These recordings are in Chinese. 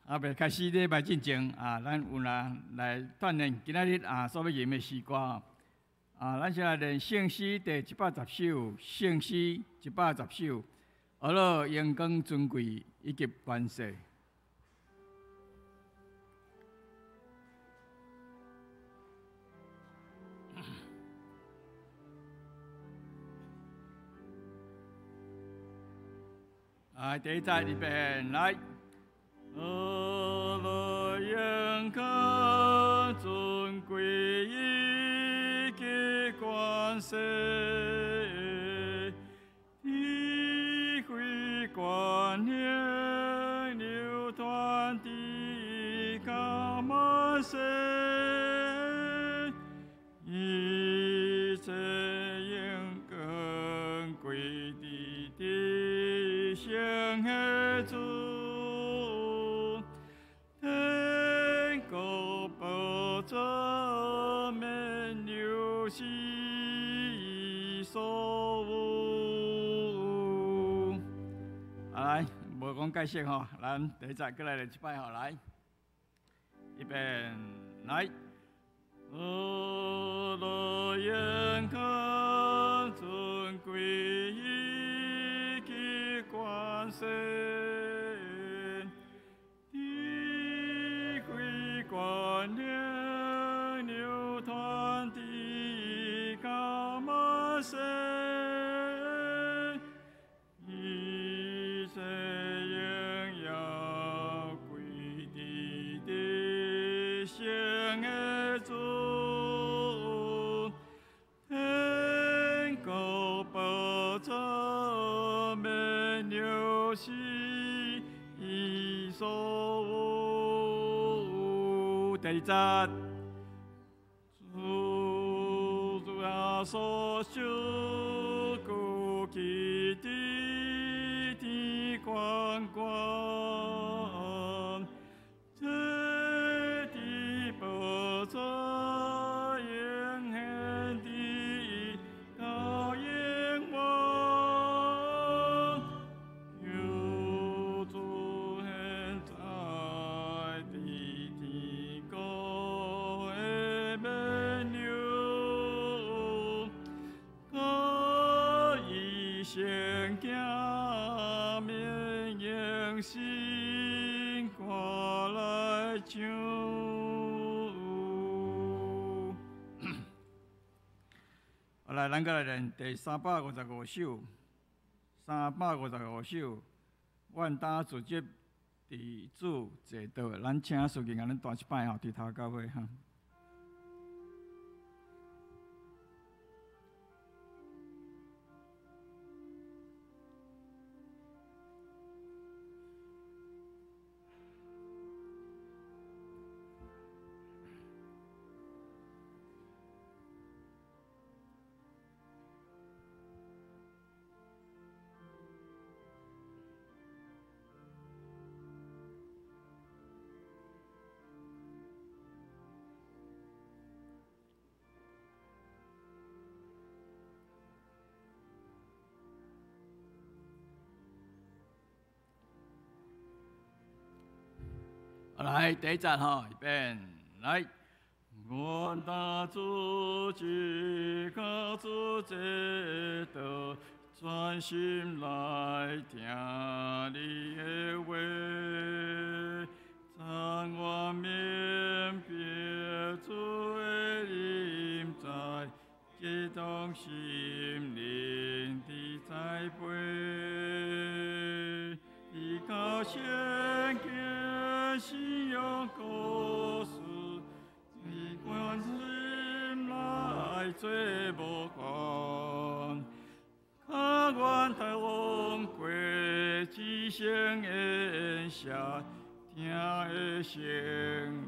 后袂开始礼拜进前咱有人来锻炼今仔日所要吟的诗歌咱先来练圣诗第110首，圣诗110首，学了阳光尊贵以及关系。第一节预备来。学了阳光尊贵以及关系，体会观念流传的高满身，一切应更贵的弟兄和主。这面流西所有，来，无讲解释吼，咱第一节过来练一摆吼，来，预备来，学了阳光尊贵以及关系。观念流传的高满身，一切应要归地的先爱主，天高保证没流失一所。第二节，主啊所受苦记的光光，这的保证永远的导引我，有主现在的。先行面迎新过来救。好来，咱再来练第355首。355首，愿打自接伫主坐道。咱请书记甲咱弹一摆吼，伫头到尾哈。来，第一节吼，预备来。我打主旨，靠主这道，专心来听你的话，让我面别主的临在，激动心灵的栽培，依靠圣经信仰故事。关心来做无关，卡愿台湾过之声的下，听的声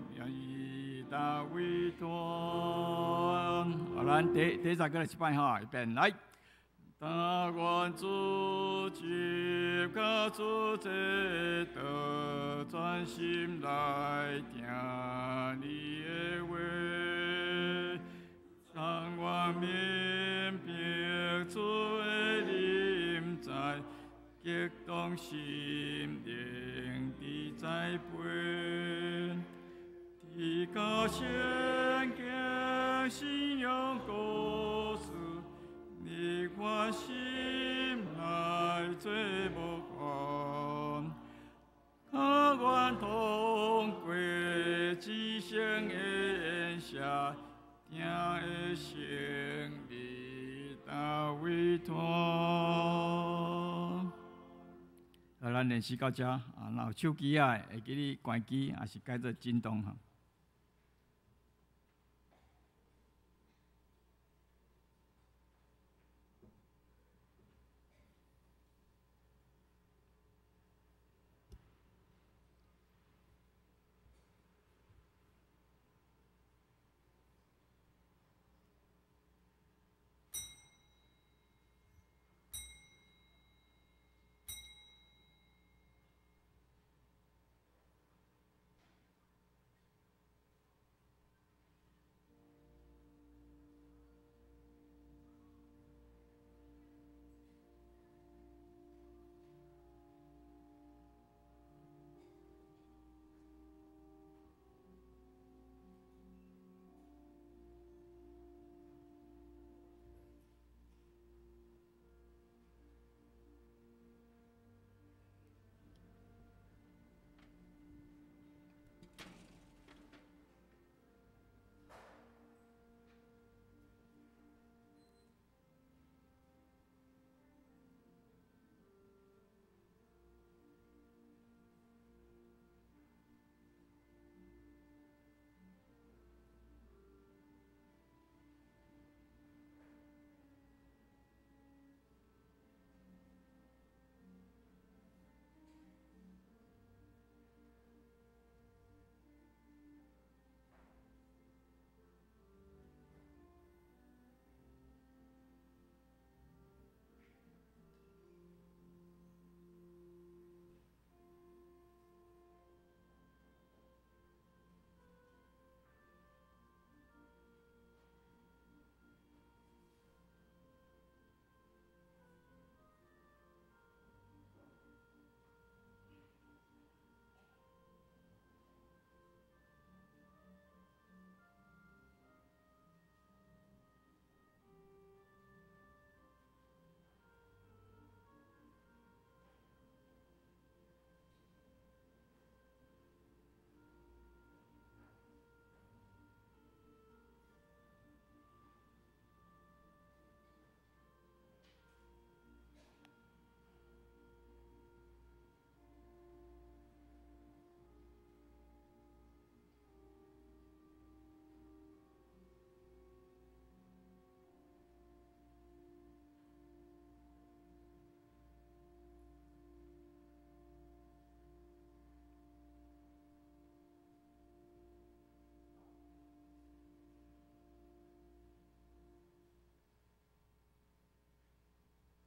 命以大为端。好，咱第一节过来一摆哈，一遍来。但愿主接甲主这道，专心来听你的话，让我明白主的临在，激动心灵的栽培，提高圣经信仰故事，你我心来做无关，可愿通过至圣的言下，定的胜利大伟大。咱练习到这啊，若有手机啊，会记你关机，还是改做震动哈。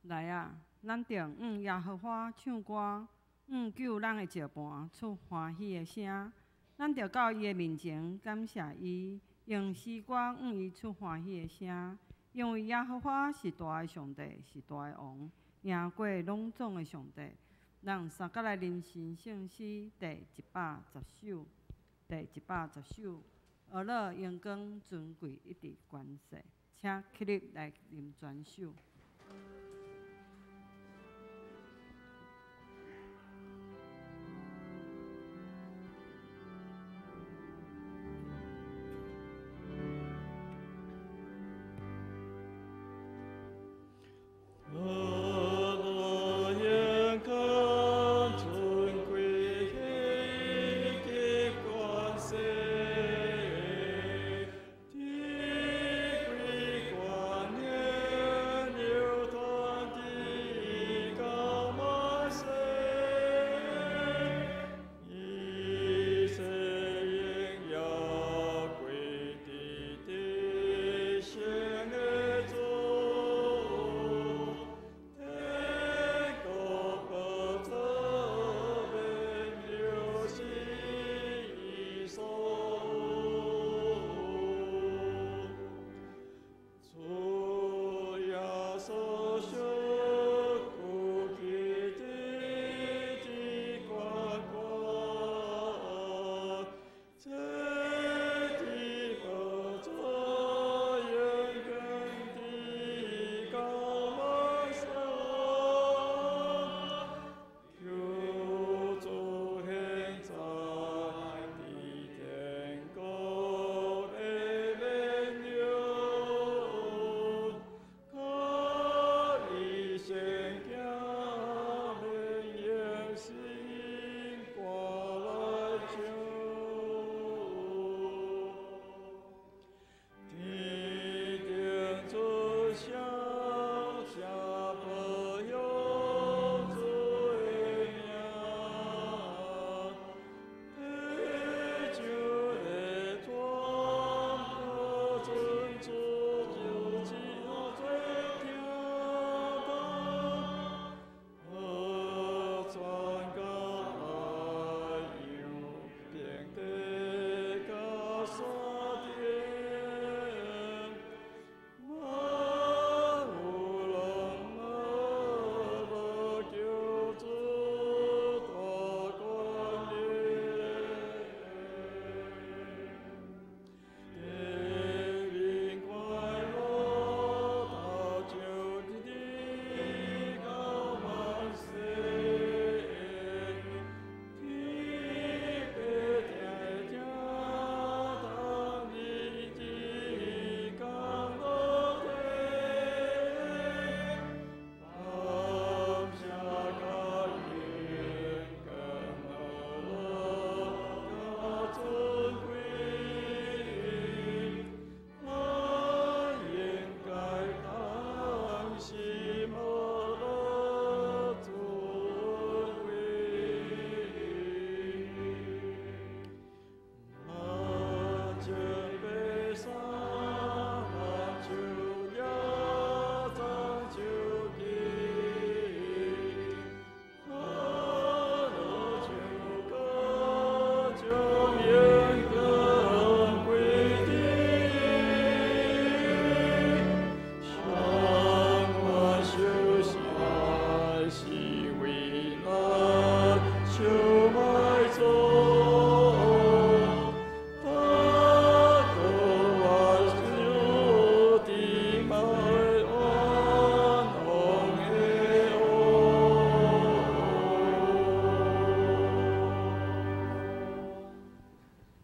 来啊，咱着耶和华唱歌，救咱的石盘出欢喜的声。咱着到伊的面前感谢伊，用诗歌伊出欢喜的声。因为耶和华是大的上帝，是大的王，赢过拢总的上帝。咱三甲来聆听圣诗第110首，第110首。俄勒阳光尊贵一直关世，请起立来念全首。地归光年流淌。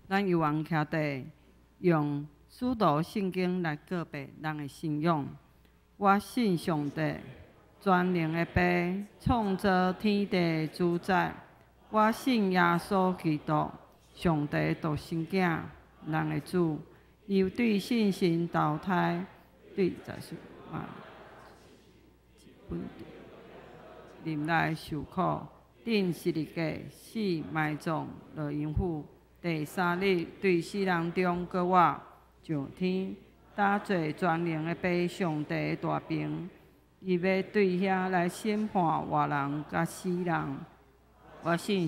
咱有王徛地，用使徒圣经来告白人的信仰。我信上帝，全能的爸，创造天地主宰。我信耶稣基督，上帝独生囝，人的主，由对信神投胎，对在世临来受苦，顶十字架死埋葬落阴府，第三日对死人中搁活上天，打坐全能的爸上帝的大兵，伊要对遐来审判活人甲死人。我信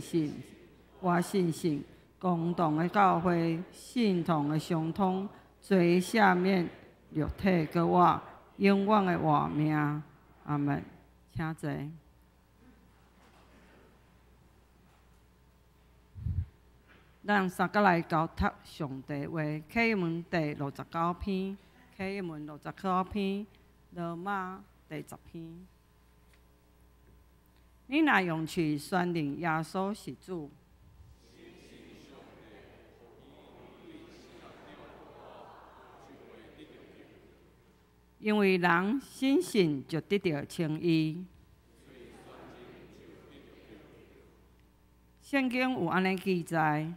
神，共同的教会，信徒的相通，罪赦免，肉体搁活，永远的活命。阿门。请坐。咱三个来交读上帝话，启文第69篇，启文69篇，罗马第10篇。你若用嘴宣认耶稣是主，因为人信神就得到称义。圣经有安尼记载：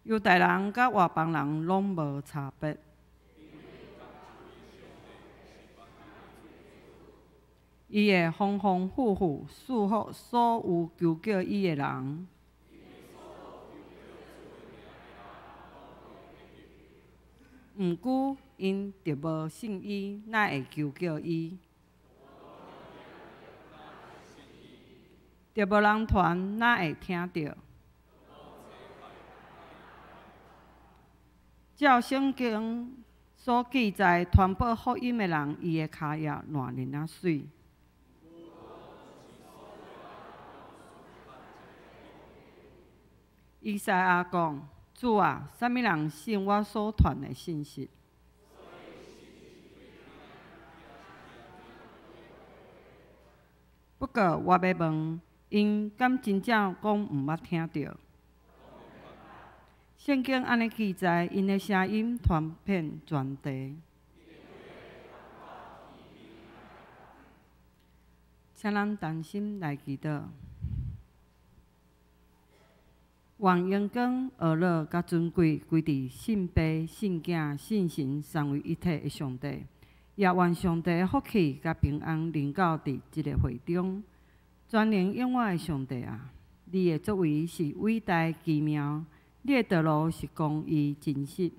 犹太人甲外邦人拢无差别。伊会丰丰富富赐福所有求告伊的人。毋过，因着无信伊，哪会求告伊？着无人传，哪会听着？照圣经所记载，传播福音的人，伊的脚也偌尼啊水。以赛亚讲：“主啊，啥物人信我所传的信息？”不过我要问，因敢真正讲毋捌听到？圣经安尼记载，因的声音传遍全地。请咱同心来祈祷。愿荣光、学乐、甲尊贵归伫信爸、信囝、信神三位一体的上帝，也愿上帝的福气甲平安临到伫即个会中。全能永远的上帝啊，你的作为是伟大奇妙，你的道路是公义真实。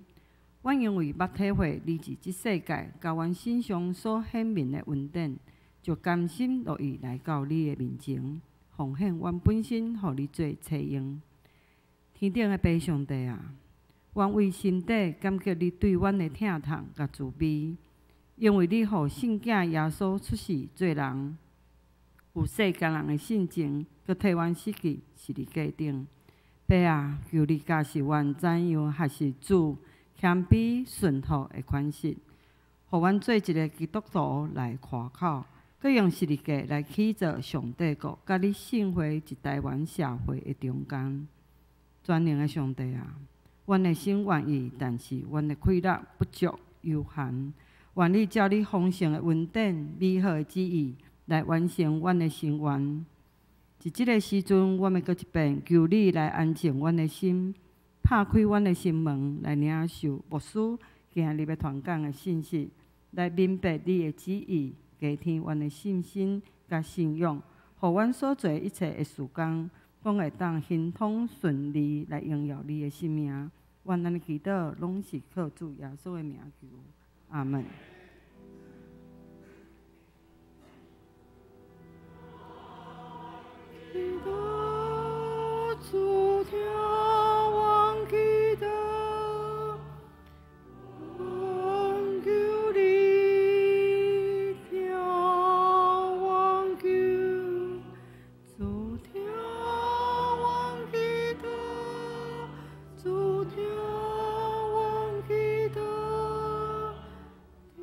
阮因为捌体会你伫即世界甲阮身上所显明的恩典，就甘心乐意来到你的面前，奉献阮本身，互你做采用。天顶的爸上帝啊，阮为心底感激你对阮的疼痛甲慈悲，因为你互圣囝耶稣出世做人，有世间人的性情，佮替阮死去十字架顶。爸啊，求你教示阮怎样学习主谦卑顺服的款式，互阮做一个基督徒来夸口，佮用十字架来起造上帝国，甲你圣会一台湾社会的中间。全能的上帝啊，阮的心愿意，但是阮的快乐不足有限，愿你照你丰盛的恩典、美好的旨意来完成阮的心愿。伫即个时阵，我们搁一遍求你来安静阮的心，拍开阮的心门，来领受牧师今日要传讲的信息，来明白你的旨意，加添阮的信心甲信仰，互阮所做一切的事工，拢会当亨通顺利来荣耀你的性命。愿咱的祈祷拢是靠主耶稣的名求，阿门。主听我祈祷，望求你听我求，主听我祈祷，主听我祈祷，听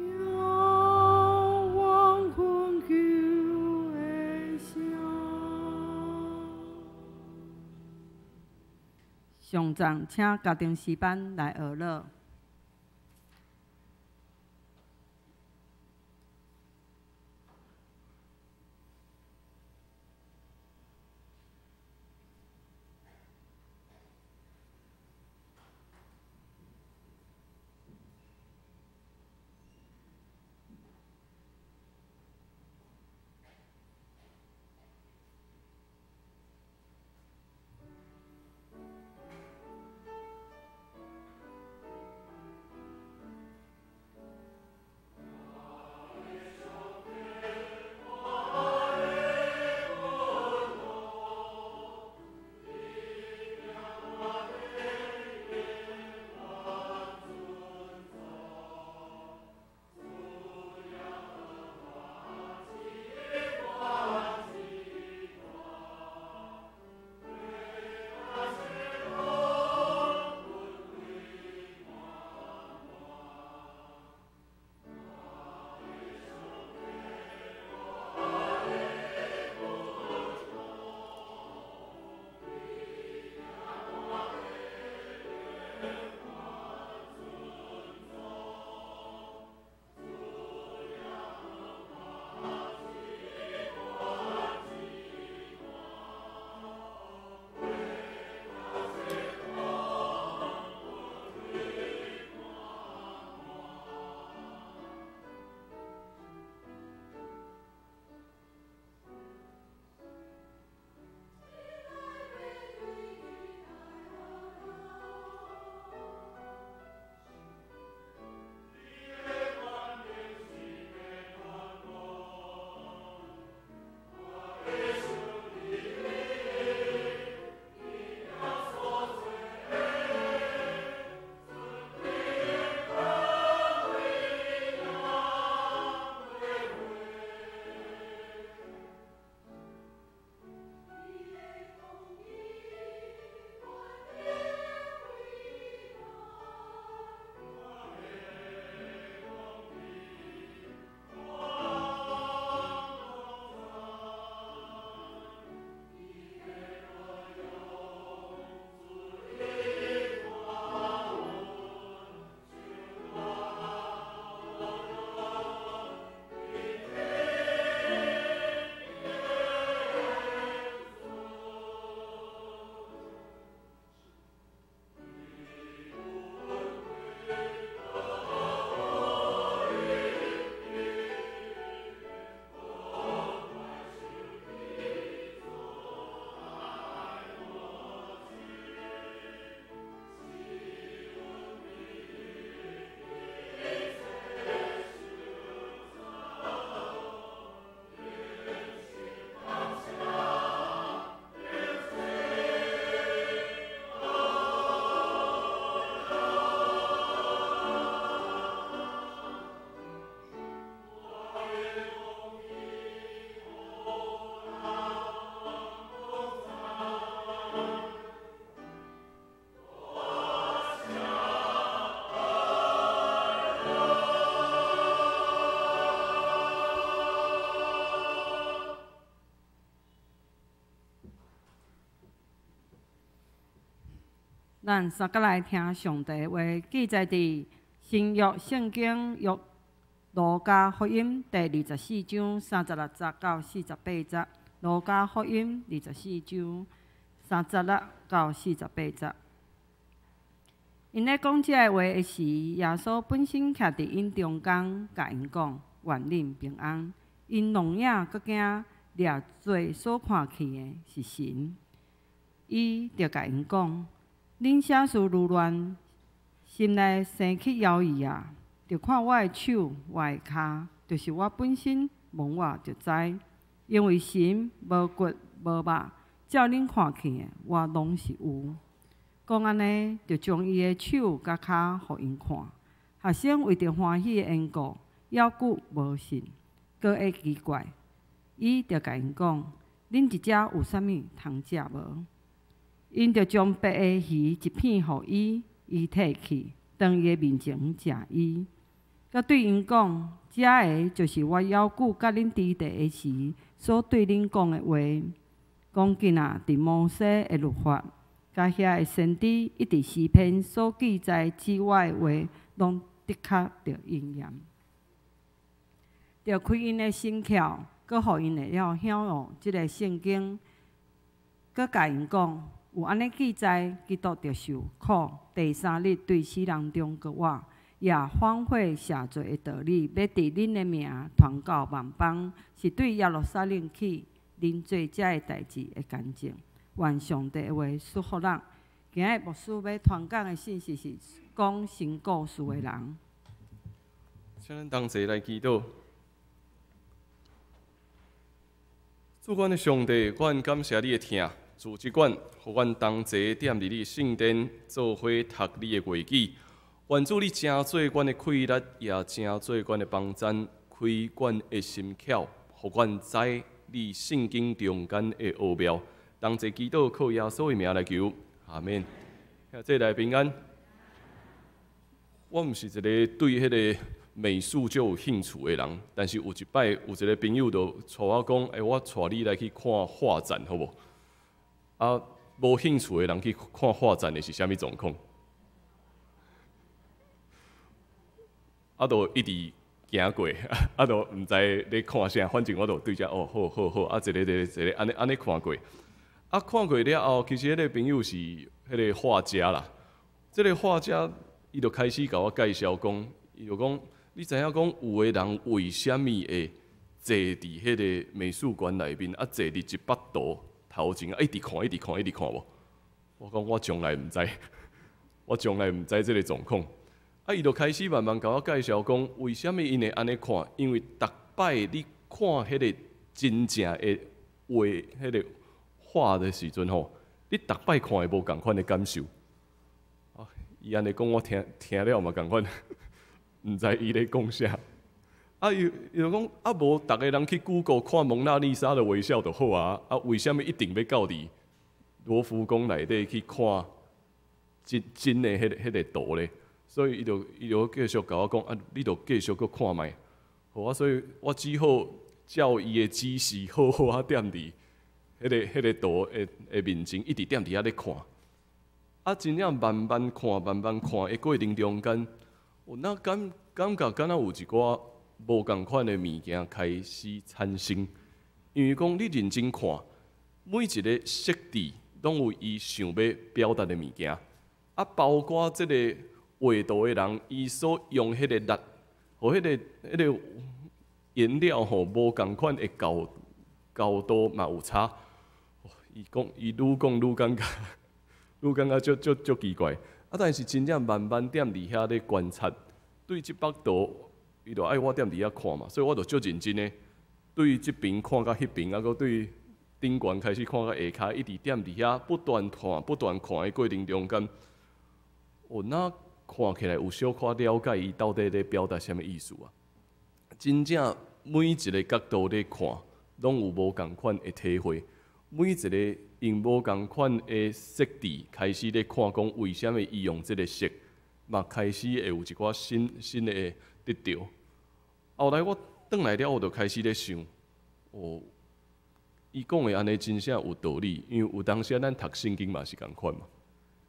上长请家庭诗班来学乐。咱三个来听上帝话，记载伫新约圣经约路加福音第24章36节到48节，路加福音24章36到48节。因咧讲这个话的时，耶稣本身徛伫因中间，甲因讲：愿恁平安。因聋哑搁惊，掠做所看去的是神。伊就甲因讲：恁啥事如乱，心内生起摇疑啊！就看我的手、我的骹，就是我本身摸我就知，因为神无骨无肉，照恁看去的，我拢是有。讲安尼，就将伊的手甲骹互因看。学生为着欢喜的缘故，犹豫无信，搁会奇怪。伊就甲因讲：恁一只有啥物通食无？因就将白的鱼一片互伊，伊摕去，当伊的面前食伊。佮对因讲：这个就是我犹豫甲恁伫地的时所对恁讲的话。讲今仔伫摩西的律法，甲遐个先知一直诗篇所记载之外话，拢的确着应验。着开因的心窍，佮互因会晓晓用即个圣经，佮甲因讲，有安尼记载，基督着受苦，第3日对死人中搁活，也反悔谢罪的道理，要伫恁的名传到万邦，是对耶路撒冷起恁做遮的代志的干净。愿上帝的话祝福咱。今日牧师要传讲的信息是讲神故事的人。请咱同齐来祈祷。主阮的上帝，阮感谢你的听，自即管，互阮同齐踮伫你圣殿，做伙读你的话语。愿主你真做阮的气力，也真做阮的帮赞，开阮的心窍，互阮知你圣经中间的奥妙。同齐祈祷，靠耶稣的名来求，阿免。这来平安。我毋是一个对迄个美术就有兴趣的人，但是有一摆有一个朋友就带我讲，我带你来去看画展，好无？啊，无兴趣的人去看画展的是啥物状况？啊，就一直行过，啊，就毋知咧看啥，反正我就对遮好，啊，一个安尼看过。啊，看过了后，其实迄个朋友是迄个画家啦。即个画家，伊就开始甲我介绍讲，伊就讲，你知影讲有个人为虾物会坐伫迄个美术馆内面，啊，坐伫一百度头前，一直看无？我讲我从来毋知，我从来毋知即个状况。啊，伊就开始慢慢甲我介绍讲，为虾物因会安尼看？因为逐摆你看迄个真正的画，迄个画的时阵吼，你逐摆看会无共款的感受。啊，伊安尼讲，我听了嘛共款，毋知伊咧讲啥。啊，伊就讲啊，无逐个人去 Google 看蒙娜丽莎的微笑就好啊。啊，为虾物一定要到伫罗浮宫内底去看真的迄个图咧？所以伊就继续甲我讲啊，你就继续搁看卖。好啊，所以我只好照伊的指示，好好啊踮伫迄个图的面前，一直踮伫遐咧看。啊，真正慢慢看的过程中间，有那感觉敢若有一寡无共款的物件开始产生。因为讲你认真看，每一个设置拢有伊想要表达的物件，啊，包括即个画图的人，伊所用迄个力，和迄个颜料吼无共款的高度嘛有差。伊愈讲愈感觉，愈感觉足奇怪。啊，但是真正慢慢踮伫遐咧观察，对即百度，伊就爱我踮伫遐看嘛，所以我就足认真诶，对即边看到迄边，啊，搁对顶悬开始看到下骹，一直踮伫遐不断看诶过程中间，那看起来有小可了解伊到底咧表达啥物意思啊？真正每一个角度咧看，拢有无共款的体会。每一个用无共款的色字开始咧看，讲为虾米伊用即个色，嘛开始会有一寡新的得着。后来我转来了，我就开始咧想，伊讲的安尼真正有道理，因为有当时咱读圣经嘛是共款嘛，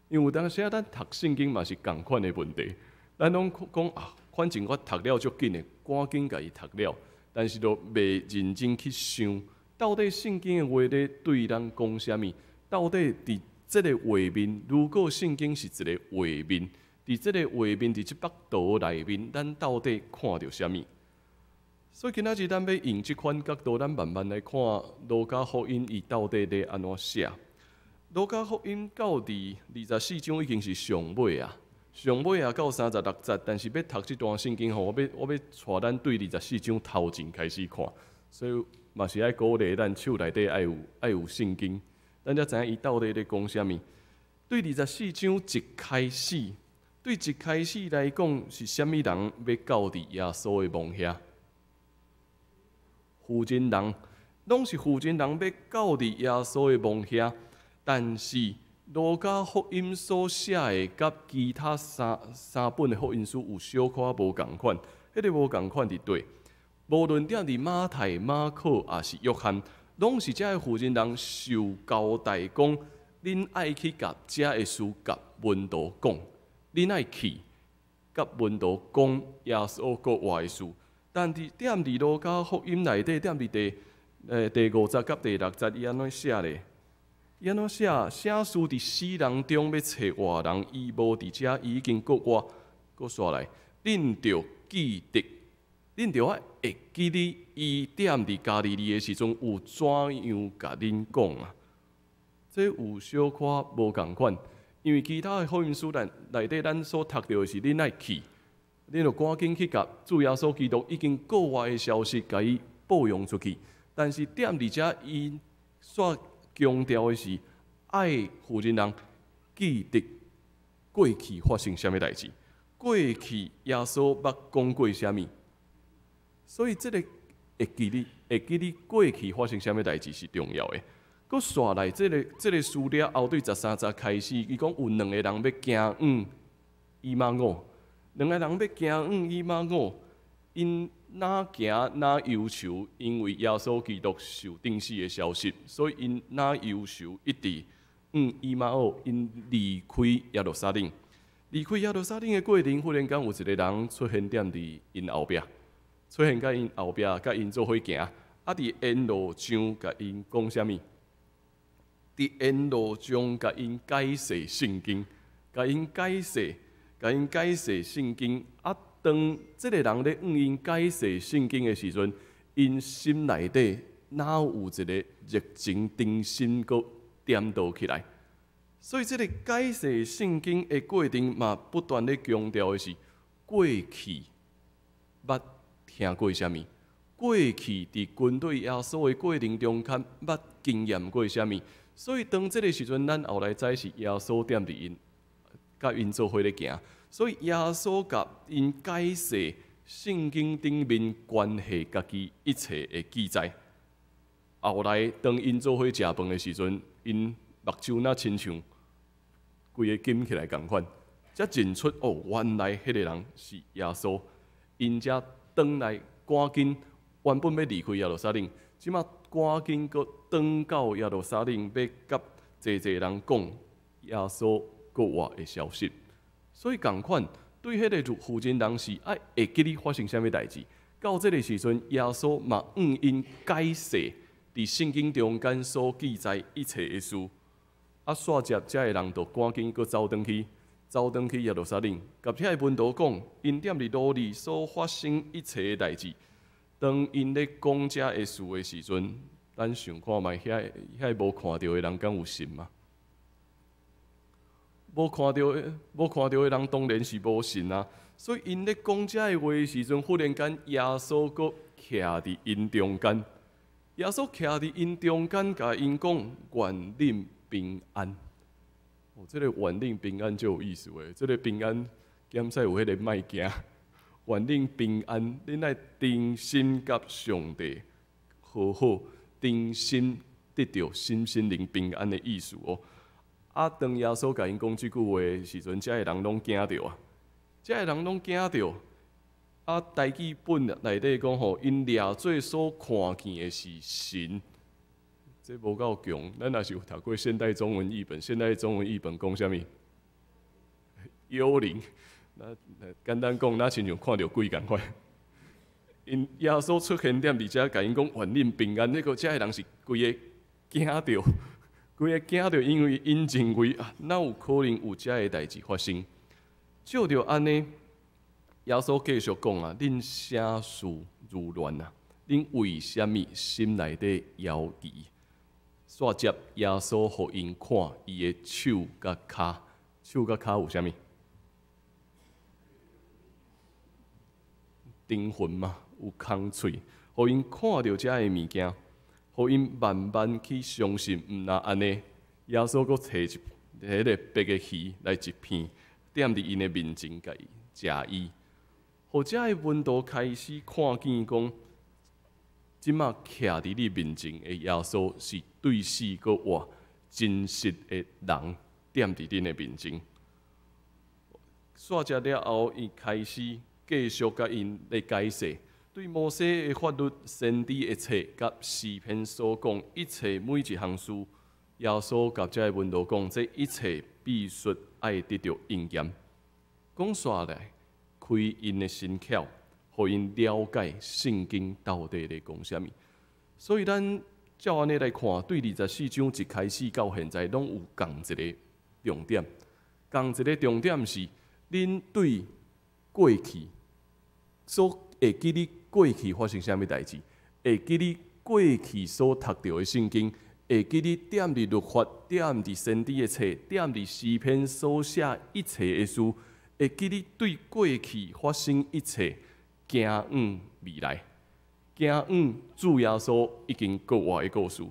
因为有当时咱读圣经嘛是共款的问题，咱拢讲啊，反正我读了足紧的，赶紧家己读了，但是都袂认真去想。到底圣经的话咧对咱讲啥物？到底伫即个画面，如果圣经是一个画面，伫即个画面伫即幅图内面，咱到底看到啥物？所以今仔日咱要用即款角度，咱慢慢来看路加福音伊到底咧安怎写。路加福音到伫24章已经是上尾啊，上尾啊到36节，但是要读即段圣经吼，我要带咱对24章头前开始看，所以。嘛是爱鼓励咱手内底爱有圣经，咱才知影伊到底咧讲啥物。对24章一开始，对一开始来讲是啥物人要到伫耶稣的墓遐？负责人，拢是负责人要到伫耶稣的墓遐，但是路加福音所写的甲其他三本的福音书有小可无共款，迄个无共款伫对。无论踮伫马太、马可，也是约翰，拢是遮个负责人受交代讲，恁爱去甲遮的事甲门徒讲，恁爱去甲门徒讲耶稣国话的事。但伫路加福音内底，踮伫第50甲第60，伊安怎写咧？伊安怎写？写书伫死人中要找活人，伊无伫遮，伊已经国外，国煞来，恁着记得，恁着会记得，伊踮伫加利利的时阵有怎样甲恁讲啊？这有小可无共款，因为其他的福音书内底，咱所读到的是恁爱去，恁着赶紧去甲主耶稣基督已经国外的消息，甲伊报扬出去。但是踮伫遮，伊所强调的是爱负责人记得过去发生什么代志，过去耶稣捌讲过什么，所以这个会记你过去发生什么代志是重要的。佮刷来这个书了后，对13节开始，伊讲有2个人要行以马五，2个人要行以马五，因哪行哪忧愁，因为耶稣基督受钉死的消息，所以因哪忧愁一直以马五，因离开耶路撒冷。离开耶路撒冷的过程，忽然间有一个人出现伫因后壁，出现甲因后壁，甲因做伙行，啊！伫沿路上甲因讲啥物？伫沿路中甲因解释圣经，甲因解释圣经。啊，当这个人咧因解释圣经的时阵，因心内底哪有一个热情定心阁点倒起来？所以，这个解释圣经的过程嘛，不断咧强调的是过去捌听过啥物，过去伫军队耶稣的过程中较捌经验过啥物。所以，当这个时阵，咱后来知是耶稣踮伫因，甲因做伙咧行。所以，耶稣甲因解释圣经顶面关系家己一切的记载。后来，当因做伙食饭的时阵，因目睭那亲像规个金起来共款，才认出哦，原来迄个人是耶稣。因才转来赶紧，原本要离开耶路撒冷，即马赶紧搁转到耶路撒冷，要甲侪人讲耶稣国话的消息。所以共款，对迄个负责人是爱会记你发生啥物代志。到这个时阵，耶稣嘛因解释伫圣经中间所记载一切的事。啊，煞接遮个人就赶紧搁走转去耶路撒冷，甲遐个门徒讲，因踮伫路里所发生一切的代志。当因咧讲遮个事的时阵，咱想看觅遐无看到的人敢有信吗？无看到的人当然是无信啊。所以因咧讲遮个话的时阵，忽然间耶稣搁徛伫因中间，耶稣徛伫因中间，甲因讲愿恁平安。哦，这个愿恁平安就有意思诶。这个平安检赛有迄个卖惊，愿恁平安，恁爱定心甲上帝好好，定心得到心灵平安的意思哦。啊，当耶稣甲因讲即句话的时阵，遮个人拢惊着啊，遮个人拢惊着。啊，台记本内底讲吼，因掠做所看见的是神。这无够强，咱也是有读过现代中文译本。现代中文译本讲啥物？幽灵。那简单讲，那亲像看到鬼共款。因耶稣出现踮伫遮，甲因讲愿恁平安。那个遮个人是规个惊着，因为因认为啊，哪有可能有遮个代志发生？照着安尼，耶稣继续讲啊，恁啥事如乱啊？恁为虾米心内底犹疑？煞接耶稣互因看伊的手甲骹，手甲骹有啥物？灵魂嘛，有空喙，互因看到遮个物件，互因慢慢去相信。毋若安尼，耶稣阁摕迄个白个鱼来一片，踮伫因的面前，甲伊食伊。互遮个门徒开始看见讲。即马徛伫你面前的耶稣是对死搁活真实的人，踮伫恁的面前。煞食了后，伊开始继续甲因咧解释，对摩西的法律、先知一切，甲诗篇所讲一切每一项事，耶稣甲这个门徒讲，这一切必须爱得到应验。讲煞来，开因的心窍，互因了解圣经到底咧讲啥物。所以咱照安尼来看，对24章一开始到现在，拢有共一个重点。共一个重点是，恁对过去所会记你过去发生啥物代志，会记你过去所读到的圣经。会记你点伫律法，点伫先知的册，点伫诗篇所写一切的事，会记你对过去发生一切，行往未来，行往主耶稣已经告我的故事，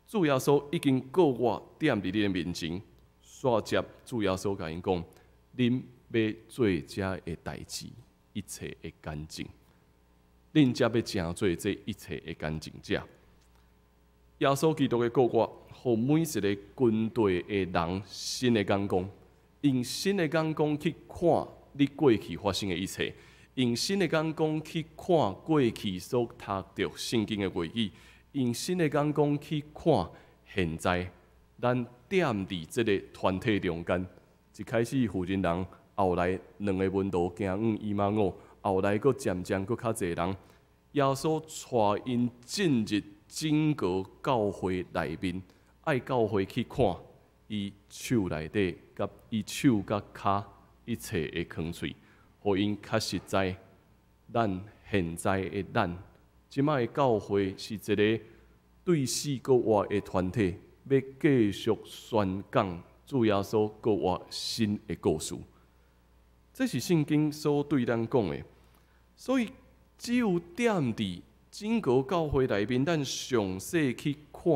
主耶稣已经告我点伫你的面前，煞接主耶稣甲因讲，恁要做这的代志，一切会干净，恁才要成做这一切的干净者。耶稣基督的告我，互每一个军队的人新的眼光，用新的眼光去看你过去发生的一切，用新的眼光去看过去所读到圣经的话语，用新的眼光去看现在咱点伫这个团体中间，一开始负责人，后来2个门徒行往以马五，后来佫渐渐佫较侪人，耶稣带因进入整个教会内面，爱教会去看伊手内底甲伊手甲骹一切的空喙，互因较实在。咱现在的咱，即摆的教会是一个对死过活的团体，要继续宣讲主耶稣过活新的故事。这是圣经所对咱讲的，所以只有点伫整个教会内面，咱详细去看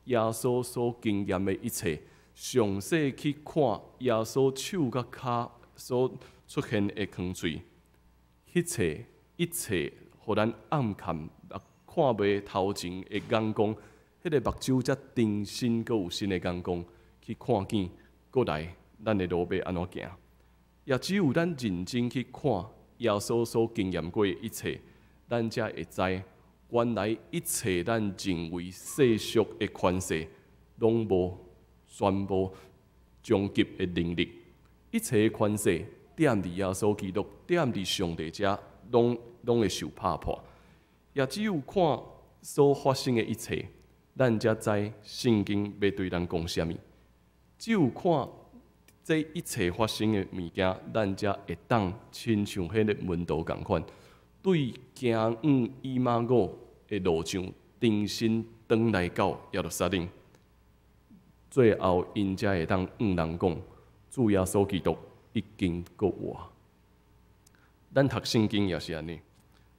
耶稣所经验的一切，详细去看耶稣手甲骹所出现的空喙，一切，互咱暗看看袂头前的眼光，迄个目睭才定心，阁有新的眼光去看见，过来咱的路要安怎行？也只有咱认真去看耶稣所经验过的一切，咱才会知。原来一切咱认为世俗的权势，拢无宣布终极的能力。一切的权势点伫耶稣基督，点伫上帝遮，拢会受拍破。也只有看所发生的一切，咱才知圣经要对咱讲啥物。只有看这一切发生的物件，咱才会当亲像迄个门徒共款。对行往以马五的路上，重新转来到耶路撒冷，最后因才会当向人讲，主耶稣基督已经告我。咱读圣经也是安尼，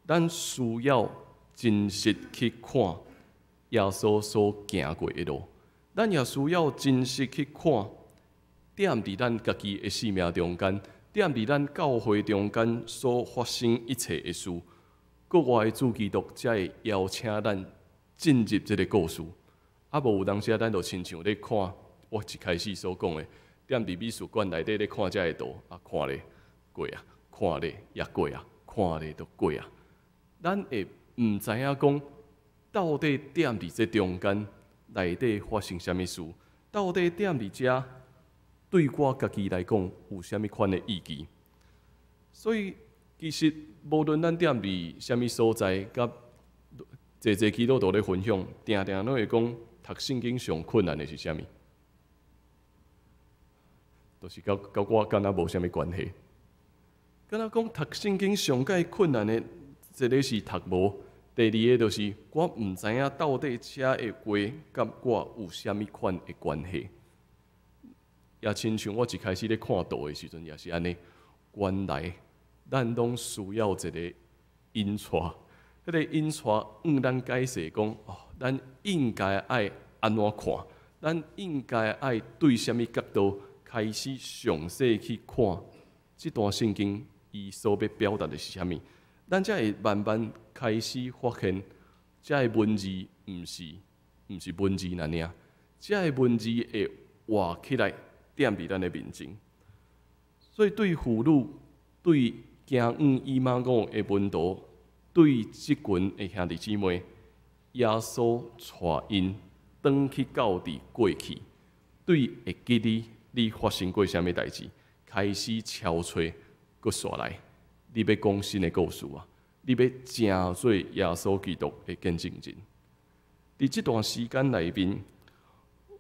咱需要真实去看耶稣所行过的路，咱也需要真实去看，点伫咱家己的生命中间。点伫咱教会中间所发生一切的事，国外的主基督才会邀请咱进入这个故事。啊，无有当时咱就亲像咧看我一开始所讲的，点伫美术馆内底咧看这个图，啊，看咧过啊，看咧也过啊，看咧都过啊。咱会唔知影讲到底点伫这中间内底发生啥物事？到底点伫遮？对我家己来讲，有啥物款的意义？所以其实无论咱踮伫啥物所在，甲侪基督徒咧分享，定定拢会讲读圣经上困难的是啥物？就是甲我敢若无啥物关系。敢若讲读圣经上介困难的，一个是读无，第二个就是我毋知影到底遮的话甲我有啥物款的关系。也亲像我一开始咧看图的时阵，也是安尼。原来咱拢需要一个引带，迄个引带咱解释讲，哦，咱应该爱安怎看？咱应该爱对啥物角度开始详细去看这段圣经，伊所要表达的是啥物？咱才会慢慢开始发现，这个文字毋是文字那尔，这个文字会画起来。点伫咱的面前，所以对妇女、对行往以马五的门徒、对即群的兄弟姊妹，耶稣带因转去到伫过去，对会记你发生过啥物代志，开始敲吹，搁刷来，你要讲新的故事啊！你要正做耶稣基督的见证人。伫即段时间内面，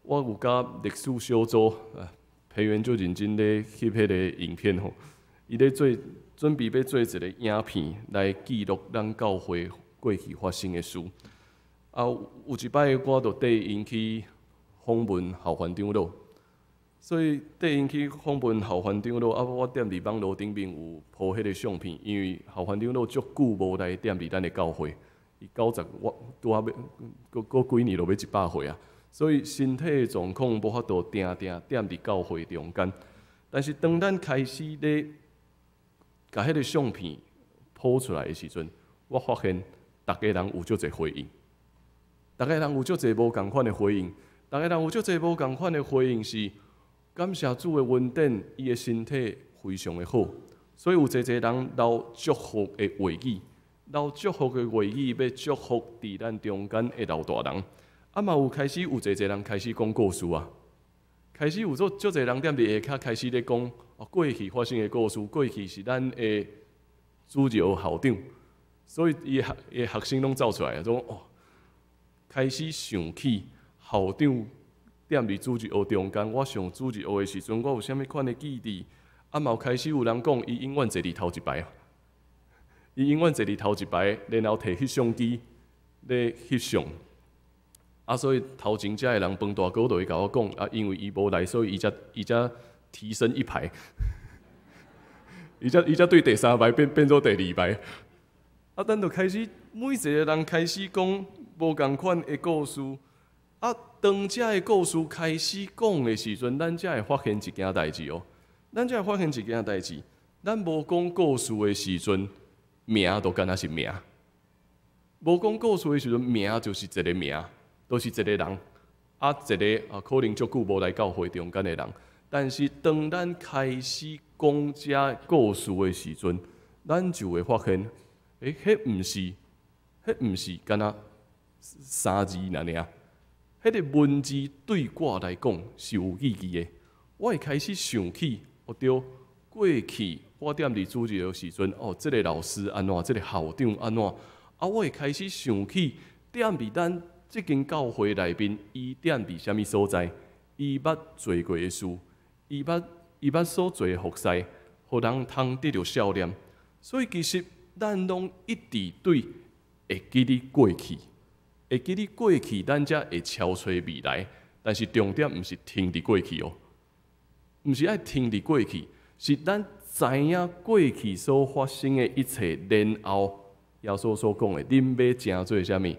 我有甲历史小组培元就认真咧翕迄个影片吼，伊咧准备要做一个影片来记录咱教会过去发生的事。有一摆我就缀因去访问校园长老，所以缀因去访问校园长老，我踮伫网络顶面有铺迄个相片，因为校园长老足久无来踮伫咱的教会，伊90我拄仔要过几年就要100岁啊，所以身体的状况无法度定踮伫教会中间。但是当咱开始咧甲迄个相片铺出来的时阵，我发现逐个人有足侪回应。逐个人有足侪无共款的回应，逐个人有足侪无共款的回应是感谢主的恩典，伊的身体非常的好，所以有侪人留祝福的话语，留祝福的话语要祝福伫咱中间的老大人。嘛有开始有侪人开始讲故事啊，开始有足侪人踮伫下骹开始咧讲过去发生的故事，过去是咱的主日学校长，所以伊的学生拢走出来啊，讲开始想起校长踮伫主日学中间，我上主日学的时阵，我有啥物款的记忆？嘛有开始有人讲，伊永远坐伫头一排啊，伊永远坐伫头一排，然后摕翕相机咧翕相。所以头前遮的人饭大哥就会甲我讲，因为伊无来，所以伊才提升一排，伊才对第3排变做第2排。咱就开始每一个人开始讲无共款的故事。当遮的故事开始讲的时阵，咱才会发现一件代志哦。咱才会发现一件代志，咱无讲故事的时阵，名就敢若是名；无讲故事的时阵，名就是一个名。都是一个人，一个可能足久无来教会中间的人。但是当咱开始讲这故事的时阵，咱就会发现，迄毋是敢若3字尔尔，迄个文字对我来讲是有意义的。我会开始想起，对，过去我踮伫主日的时阵，这个老师安怎，这个校长安怎，我会开始想起踮伫咱即间教会内面，伊踮伫啥物所在？伊捌做过的事，伊捌所做的服侍，互人通得到笑脸。所以其实咱拢一直对会记你过去，会记你过去，咱才会超找未来。但是重点毋是停伫过去哦，毋是爱停伫过去，是咱知影过去所发生的一切，然后耶稣所讲的，恁要正做啥物？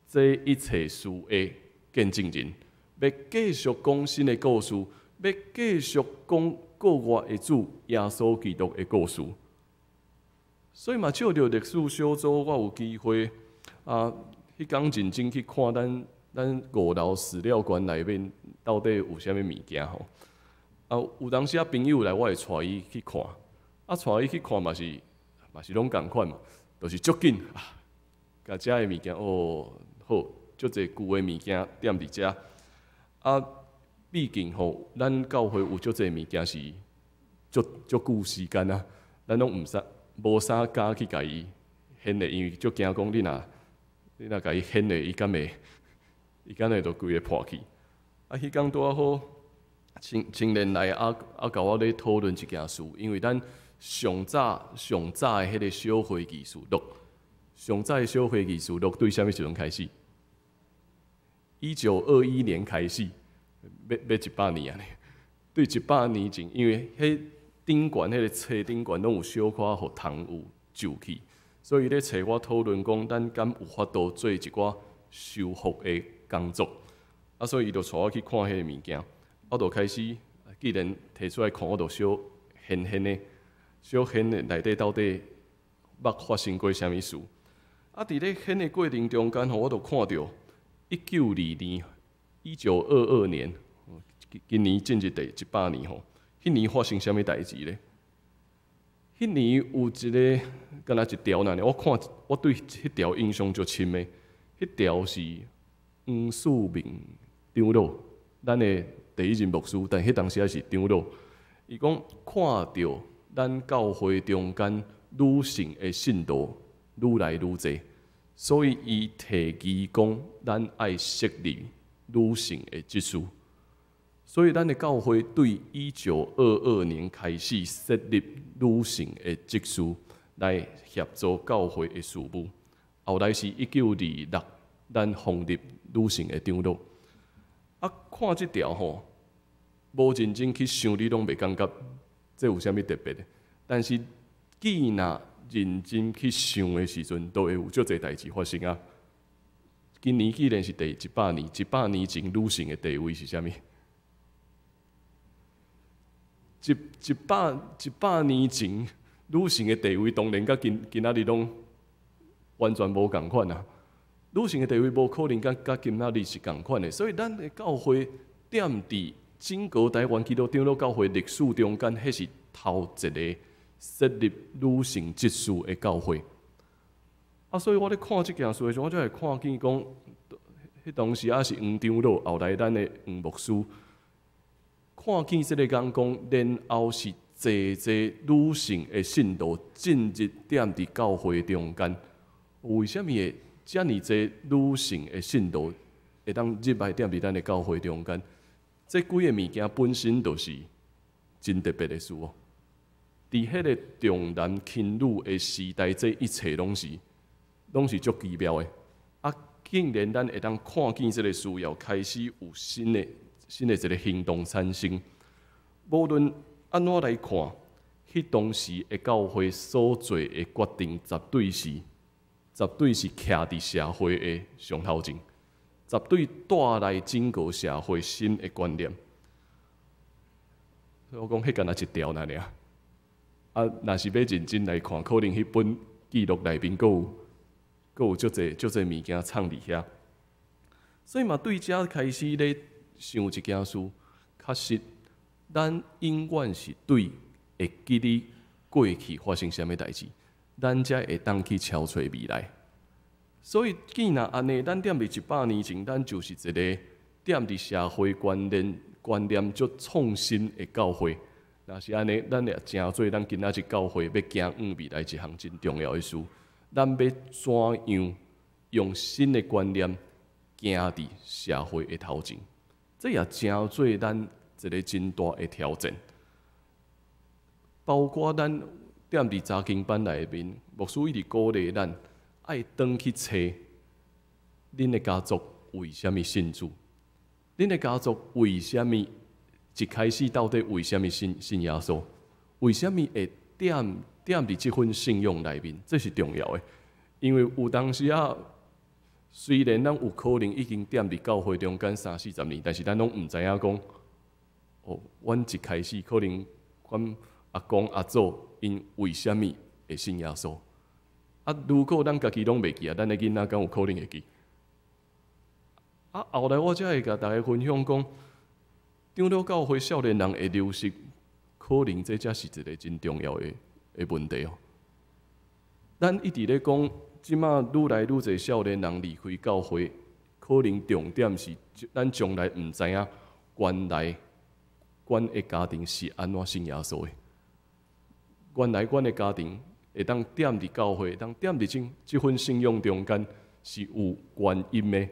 这一切事的见证人，要继续讲新的故事，要继续讲国外的主耶稣基督的故事。所以嘛，借着历史小组，我有机会迄天认真去看咱5楼史料馆内面到底有啥物物件吼。有当时朋友来，我会带伊去看，带伊去看嘛是拢共款嘛，就是足紧甲遮的物件好，足侪旧的物件踮伫遮。毕竟吼，咱教会有足侪物件是足久时间啊，咱拢无啥敢去甲伊显的，因为足惊讲你若甲伊显的，伊敢会就规个破去。迄天拄好，青年来甲我咧讨论一件事，因为咱上早的迄个小会议事录。上早的小会议事录对啥物时阵开始？1921年开始，要100年啊！对100年前，因为迄顶悬迄个册顶悬拢有小可互窗有旧去，所以咧找我讨论讲，咱敢有法度做一寡修复的工作。所以伊就带我去看迄个物件，我就开始，既然摕出来看，我就小显的内底到底捌发生过啥物事。伫咧显的过程中间，我就看到1922年，今年进入第100年吼，迄年发生啥物代志咧？迄年有一个，敢若一条呢？我对迄条印象足深的，迄条是黄树明长老，咱的第一任牧师，但迄当时还是长老。伊讲看到咱教会中间女性的信徒愈来愈侪，所以伊提议讲，咱爱设立女性的职事。所以咱的教会对1922年开始设立女性的职事，来协助教会的事务。后来是1926，咱创立女性的长老。啊，看即条吼，无认真去想，你拢袂感觉这有啥物特别的。但是，既若认真去想的时阵，都会有足侪代志发生啊。今年既然是第100年，100年前女性的地位是啥物？100年前女性的地位当然甲今仔日拢完全无共款啊。女性的地位无可能甲今仔日是共款的，所以咱的教会踮伫整个台湾基督长老教会历史中间，迄是头一个设立女性职事的教会。啊，所以我咧看即件事的时候，我就会看见讲，迄当时也是黄长老，后来咱的黄牧师，看见即个讲讲，然后是济女性的信徒进入踮伫教会中间，为虾米会遮尔济女性的信徒会当入来踮伫咱的教会中间？这几个物件本身就是真特别的事哦。伫迄个重男轻女的时代，这一切拢是足奇妙的。啊，竟然咱会当看见这个需要，开始有新的一个行动产生。无论安怎来看，迄当时的教会所做的决定，绝对是徛伫社会的上头前，绝对带来整个社会新的观念。所以我讲，迄干那一条那尔。啊，若是要认真来看，可能迄本记录内面佫有足侪物件藏伫遐。所以嘛，对遮开始咧想一件事，确实，咱永远是对会记哩过去发生啥物代志，咱才会当去敲找未来。所以，既然安尼，咱踮伫100年前，咱就是一个踮伫社会观念足创新的教会。若是安尼，咱也诚做咱今仔日教会要行往未来一项真重要的事。咱要怎样用新的观念行伫社会的头前？这也诚做咱一个真大的挑战。包括咱踮伫查经班内面，牧师一直鼓励咱爱转去找恁的家族为虾米信主，恁的家族为虾米？一开始到底为虾米信耶稣？为虾米会踮伫这份信仰内面？这是重要的，因为有当时啊，虽然咱有可能已经踮伫教会中间30-40年，但是咱拢毋知影讲，哦，阮一开始可能阮阿公阿祖因为虾米会信耶稣？啊，如果咱家己拢袂记啊，咱的囡仔敢有可能会记？啊，后来我才会甲大家分享讲。长老教会少年人会流失，可能这才是一个真重要的问题哦。咱一直咧讲，即马愈来愈侪少年人离开教会，可能重点是咱将来毋知影原来阮的家庭是安怎信耶稣的。原来阮的家庭会当踮伫教会，会当踮伫即份信仰中间是有原因的。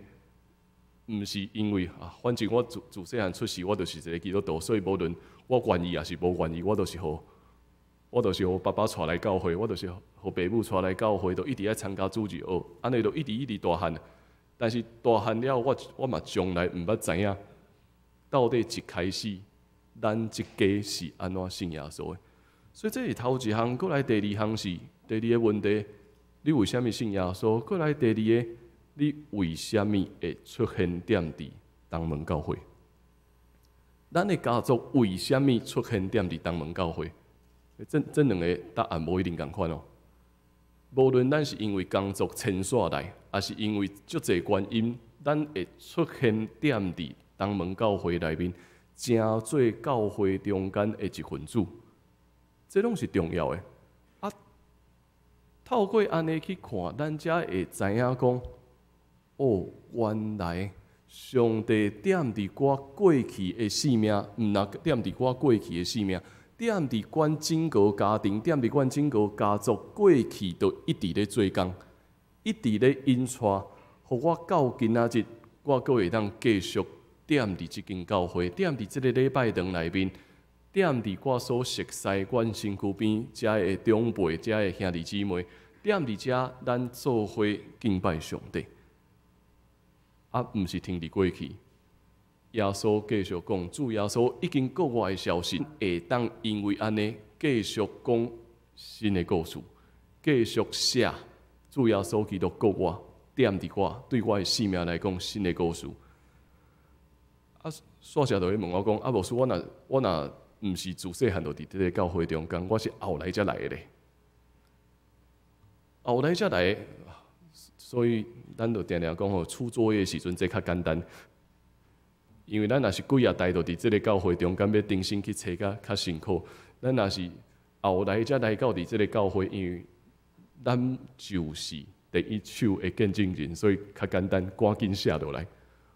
毋是因为啊，反正我自细汉出世，我就是一个基督徒，所以无论我愿意也是无愿意，我就是互爸爸带来教会，我就是互爸母带来教会，都一直爱参加主日学，安尼就一直大汉。但是大汉了，我嘛从来毋捌知影，到底一开始咱一家是安怎信耶稣的。所以这是头一项，过来第二项是第二个问题，你为虾米信耶稣？过来第二个。你为虾米会出现踮伫东门教会？咱的家族为虾米出现踮伫东门教会？这两个答案无一定共款哦。无论咱是因为工作牵线来，还是因为足侪原因，咱会出现踮伫东门教会内面，成做教会中间的一份子，这拢是重要的。啊，透过安尼去看，咱才会知影讲。哦，原来上帝点伫我过去的性命，毋若点伫我过去的性命，点伫阮整个家庭，点伫阮整个家族，过去都一直咧做工，一直咧引带，互我到今仔日，我阁会当继续点伫即间教会，点伫即个礼拜堂内面，点伫我所熟悉阮身躯边遮的长辈、遮的兄弟姊妹，点伫遮咱做伙敬拜上帝。啊，毋是停伫过去。耶稣继续讲，主耶稣已经国外的消息，会当因为安尼继续讲新的故事，继续写主耶稣基督国外点伫我对我的性命来讲新的故事。啊，煞车就会问我讲，啊，牧师，我若毋是自细汉就伫即个教会中间，我是后来才来的咧。后来才来的。所以，咱就定定讲吼，出作业的时阵，这较简单。因为咱若是几啊代，就伫即个教会中间要重新去找较辛苦。咱若是后来才来到伫即个教会，因为咱就是第一手的见证人，所以较简单，赶紧写落来，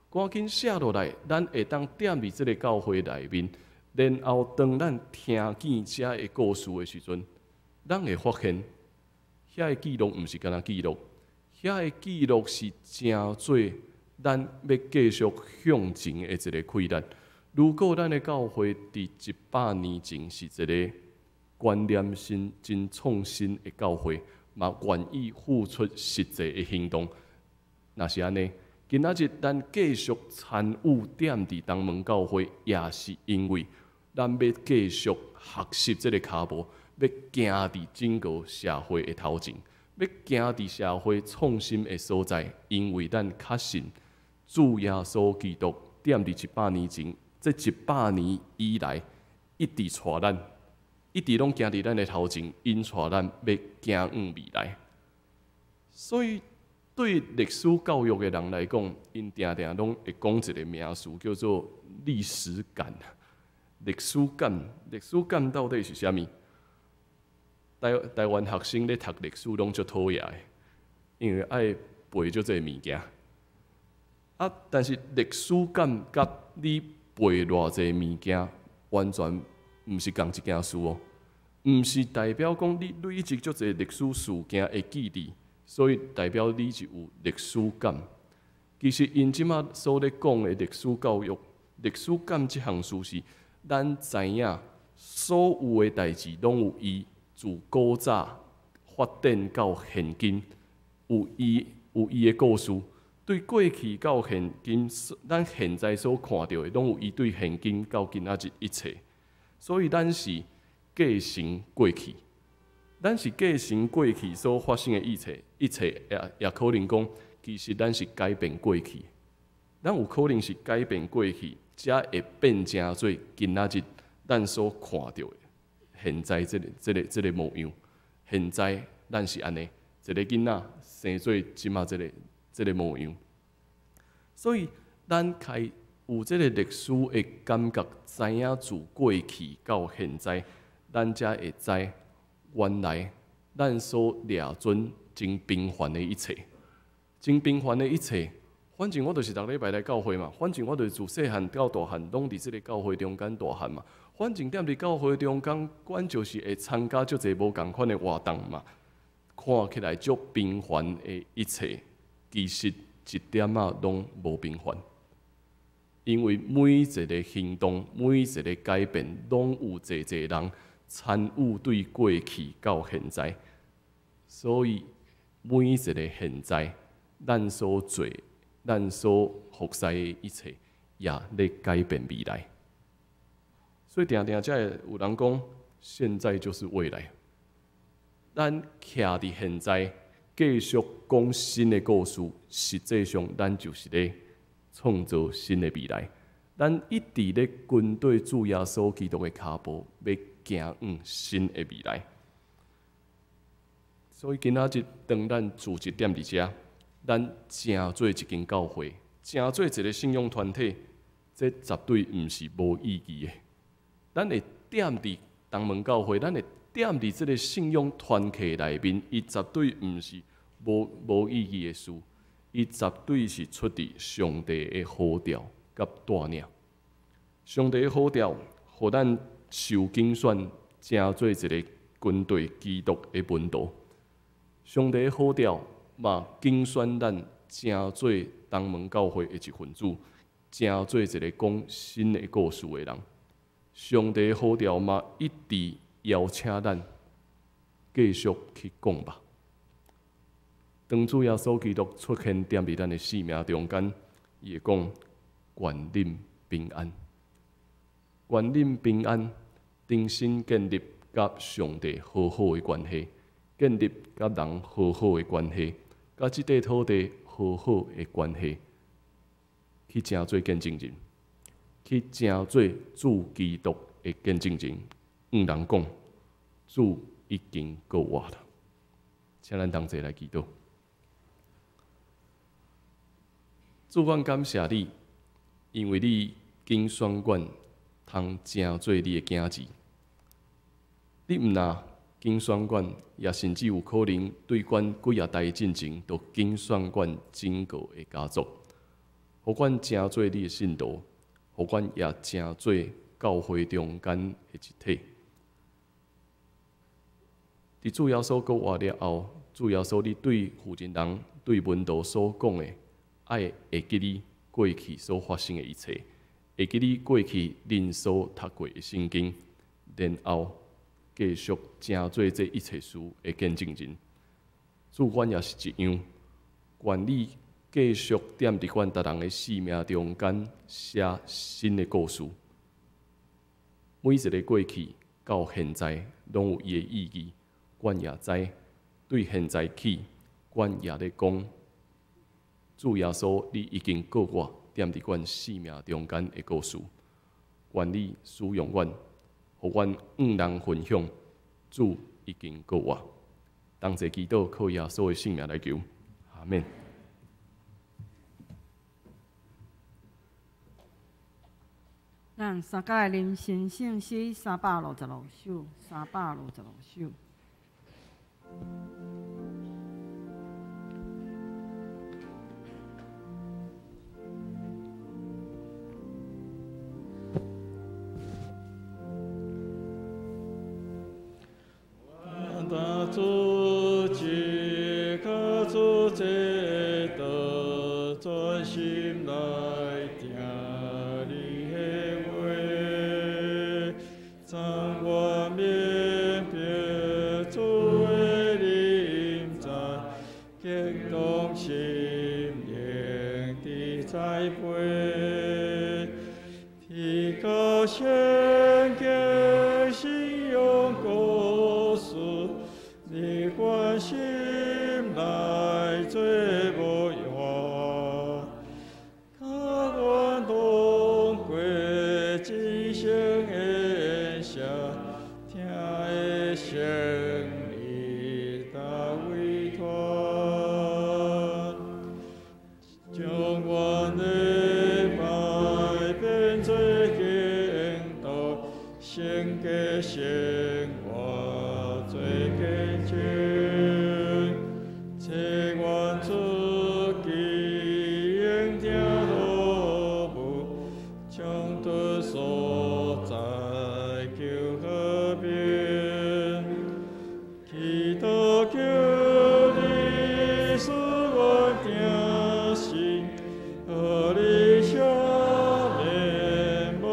赶紧写落来，咱会当踮伫即个教会内面，然后当咱听见遮个故事的时阵，咱会发现，遐个记录毋是干那记录。遐个记录是真做咱要继续向前的一个开展。如果咱的教会伫100年前是一个观念新、真创新的教会，嘛愿意付出实际的行动，若是安尼，今仔日咱继续参与踮伫东门教会，也是因为咱要继续学习这个脚步，要行伫整个社会的头前。要行伫社会创新的所在，因为咱确信主耶稣基督踮伫100年前，这100年以来一直带咱，一直拢行伫咱的头前，引带咱要行往未来。所以对历史教育的人来讲，因定定拢会讲一个名词，叫做历史感。历史感，历史感到底是啥物？台湾学生咧读历史拢足讨厌的，因为爱背足侪物件。啊，但是历史感甲你背偌侪物件，完全毋是同一件事哦。毋是代表讲你累积足侪历史事件会记忆，所以代表你是有历史感。其实因即马所咧讲的历史教育、历史感即项事是，咱知影所有的代志拢有伊。自古早发展到现今，有伊的故事。对过去到现今，咱现在所看到的，拢有伊对现今到今仔日一切。所以咱是继承过去，咱是继承过去所发生的一切，也可能讲，其实咱是改变过去。咱有可能是改变过去，才会变成做今仔日咱所看到的。现在这个模样，现在咱是安尼，一个囡仔生做即马这个模样，所以咱开有这个历史的感觉，知影自过去到现在，咱才会知原来咱所掠准真平凡的一切，真平凡的一切。反正我就是逐礼拜来教会嘛，反正我就是自细汉到大汉，拢伫即个教会中间大汉嘛。反正踮伫教会中间，阮就是会参加足侪无共款的活动嘛。看起来足平凡的一切，其实一点仔拢无平凡。因为每一个行动、每一个改变，拢有侪人参与对过去到现在。所以每一个现在，咱所做、咱所服侍的一切，也咧改变未来。所以定定才会有人讲，现在就是未来。咱徛伫现在，继续讲新的故事，实际上咱就是咧创造新的未来。咱一直咧跟对主耶稣基督的脚步，要行往新的未来。所以今仔日当咱组织点伫遮，咱成做一间教会，成做一个信仰团体，这绝对毋是无意义的。咱会踮伫东门教会，咱会踮伫即个信仰团体内面，伊绝对毋是无意义的事。伊伊绝对是出自上帝的呼召甲带领。上帝的呼召，互咱受拣选，成做一个军队基督的门徒。上帝的呼召嘛，拣选咱成做东门教会的一份子，成做一个讲新的故事的人。上帝的呼召嘛，一直邀请咱继续去讲吧。当主耶稣基督出现踮伫咱的生命中间，伊会讲：愿恁平安，愿恁平安，重新建立甲上帝好好的关系，建立甲人好好的关系，甲即块土地好好的关系，去成做见证人，去成做主基督的见证人。人讲，主已经够我了。请咱同齐来祈祷。主，阮感谢你，因为你拣选阮，通成做你的囝子。你毋若拣选阮，也甚至有可能对阮几啊代进前，都拣选阮整个的家族，互阮成做你的信徒，互阮也成做教会中间的一体。伫主耶稣国活了后，主耶稣你对负责人、对门徒所讲的，爱会记你过去所发生的一切，会记你过去恁所读过的圣经，然后继续成做这一切事的见证人。主，阮也是一样，愿你继续踮伫阮逐人的生命中间写新的故事。每一个过去到现在，拢有伊的意义。阮也知，对现在起，阮也咧讲，主耶稣，你已经告我踮伫阮生命中间的故事。愿你使用阮，互阮人分享。主已经告我，同齐祈祷，靠耶稣的性命来求，阿免。咱三甲来念神圣诗366首，366首。主只可主这道专心来听你的话，掌我明别主的临在，激动心灵的栽培，提高圣洁信用故事。你关心来最无远，甲阮同过一生的下，听的胜利大委托，将阮的百变做行道，献给生活做见证，赐愿主基应听道母，将对所在求和平，祈祷求你使我定心，和你相连无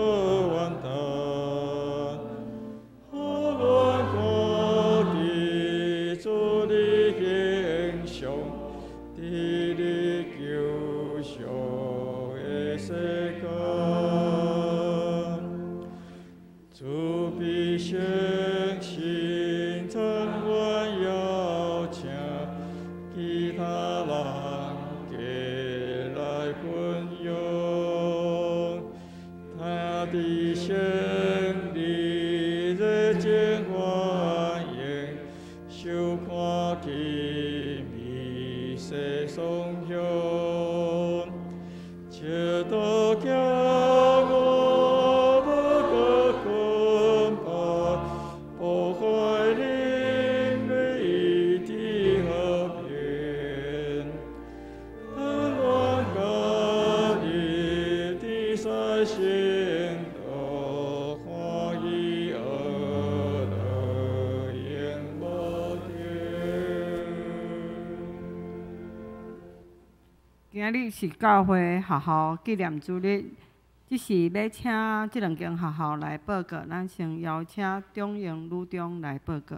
怨叹，和阮看见主你形象，伫你救赎的世界，主必相信曾阮邀请其他人过来分享，他的胜利热情欢迎，受看见弥世颂扬，切都叫我不可捆绑，破坏人类的和平。今日是教会学校纪念主日，只是要请这两间学校来报告，咱先邀请中英女中来报告。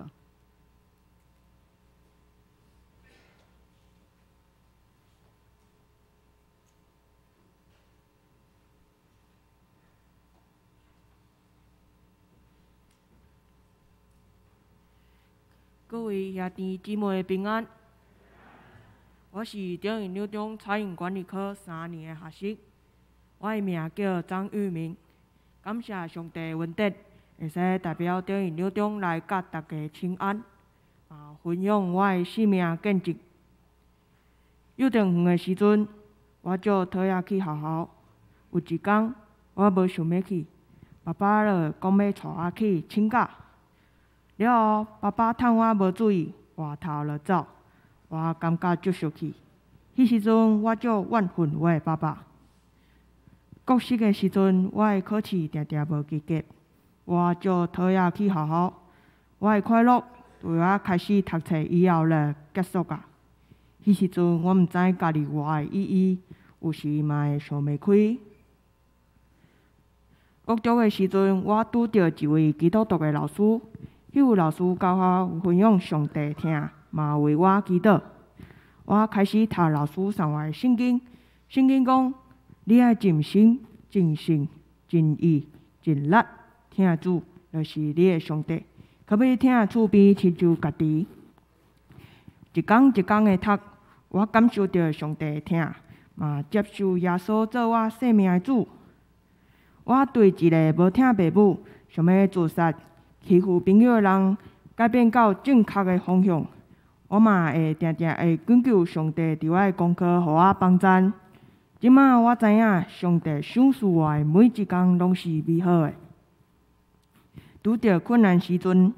各位兄弟姊妹平安，我是中英女中餐饮管理科3年的学生，我的名叫张玉明。感谢上帝恩典，会使代表中英女中来甲大家请安，分享我的生命见证。幼稚园的时阵，我就讨厌去学校。有一天，我无想要去，爸爸就讲要带我去请假。了后，爸爸趁我无注意，回头就走，我感觉足生气。迄时阵，我足怨恨我的爸爸。国小的时阵，我的考试常常无及格，我足讨厌去学校。我的快乐对我开始读册以后就结束啊。迄时阵，我毋知家己活的意义，有时嘛会想袂开。国中的时阵，我拄到一位基督徒的老师。迄位老师教我分享上帝听，嘛为我祈祷。我开始读老师送我的圣经。圣经讲，你爱尽心、尽性、尽意、尽力听主，就是你的上帝。可要听厝边亲像家己。一天一天的读，我感受到上帝的听，嘛接受耶稣做我生命的主。我对一个无听爸母、想要自杀、欺负朋友的人，改变到正确的方向。我嘛会常常会恳求上帝伫我的功课，互我帮赞。即摆我知影，上帝赏赐我的每一天拢是美好的。拄着困难时阵，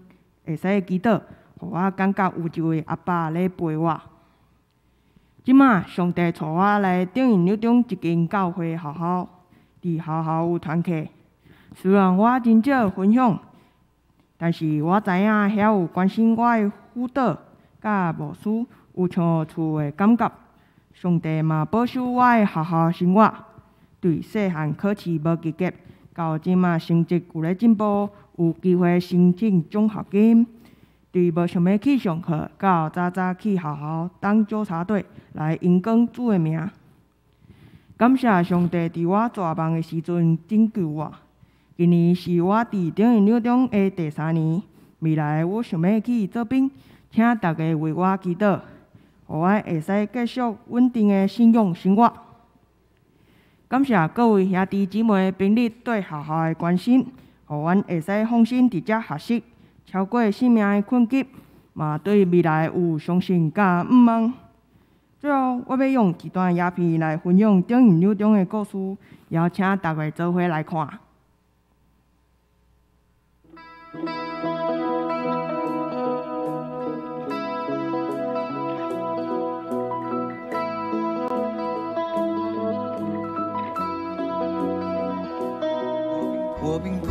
会使祈祷，互我感觉有一位阿爸咧陪我。即摆上帝带我来中英女中一间教会学校，伫学校有团契。虽然我真少分享。但是我知影遐有关心我的辅导甲牧师，有像厝的感觉。上帝嘛保守我的学校生活，对细汉考试无及格，到即马成绩有咧进步，有机会申请奖学金。对无想要去上课，到早早去学校当纠察队来引讲主的名。感谢上帝伫我绝望的时阵拯救我。今年是我伫中英女中的第3年，未来我想要去做兵，请大家为我祈祷，互我会使继续稳定的信仰生活。感谢各位兄弟姊妹平日对学校的关心，互阮会使放心伫遮学习，超过生命的困境，嘛对未来有相信甲毋茫。最后，我要用一段影片来分享中英女中的故事，邀请大家做伙来看。我并不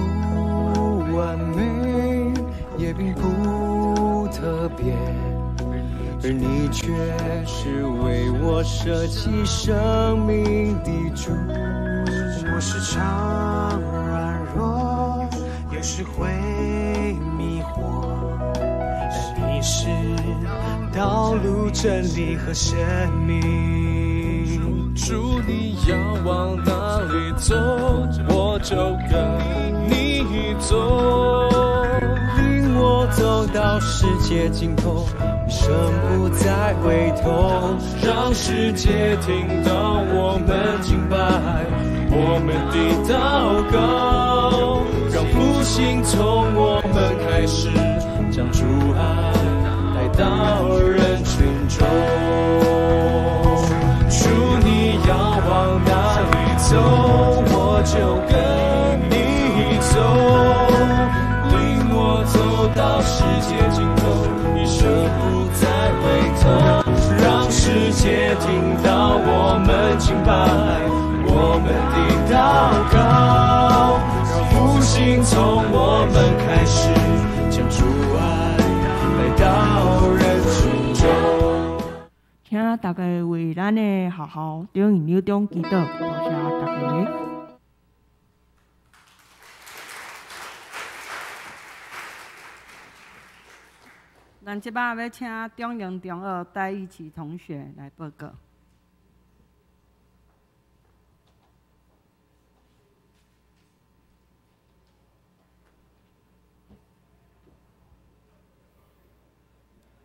完美，也并不特别，而你却是为我舍弃生命的主。我时常软弱，有时会迷惑，但你是道路、真理和生命。主，你要往哪里走，我就跟你走，领我走到世界尽头，一生不再回头，让世界听到我们敬拜，我们的祷告，让复兴从我们开始，将主爱带到人群中。主，你要往哪里走，我就跟你走，领我走到世界尽头，一生不再回头，让世界听到我们敬拜，我们的祷告，让复兴从我们开始，将主爱来到人群中。请大家为咱的学校中营六中祈祷，多谢大家。咱即摆要请中营中二戴义琪同学来报告。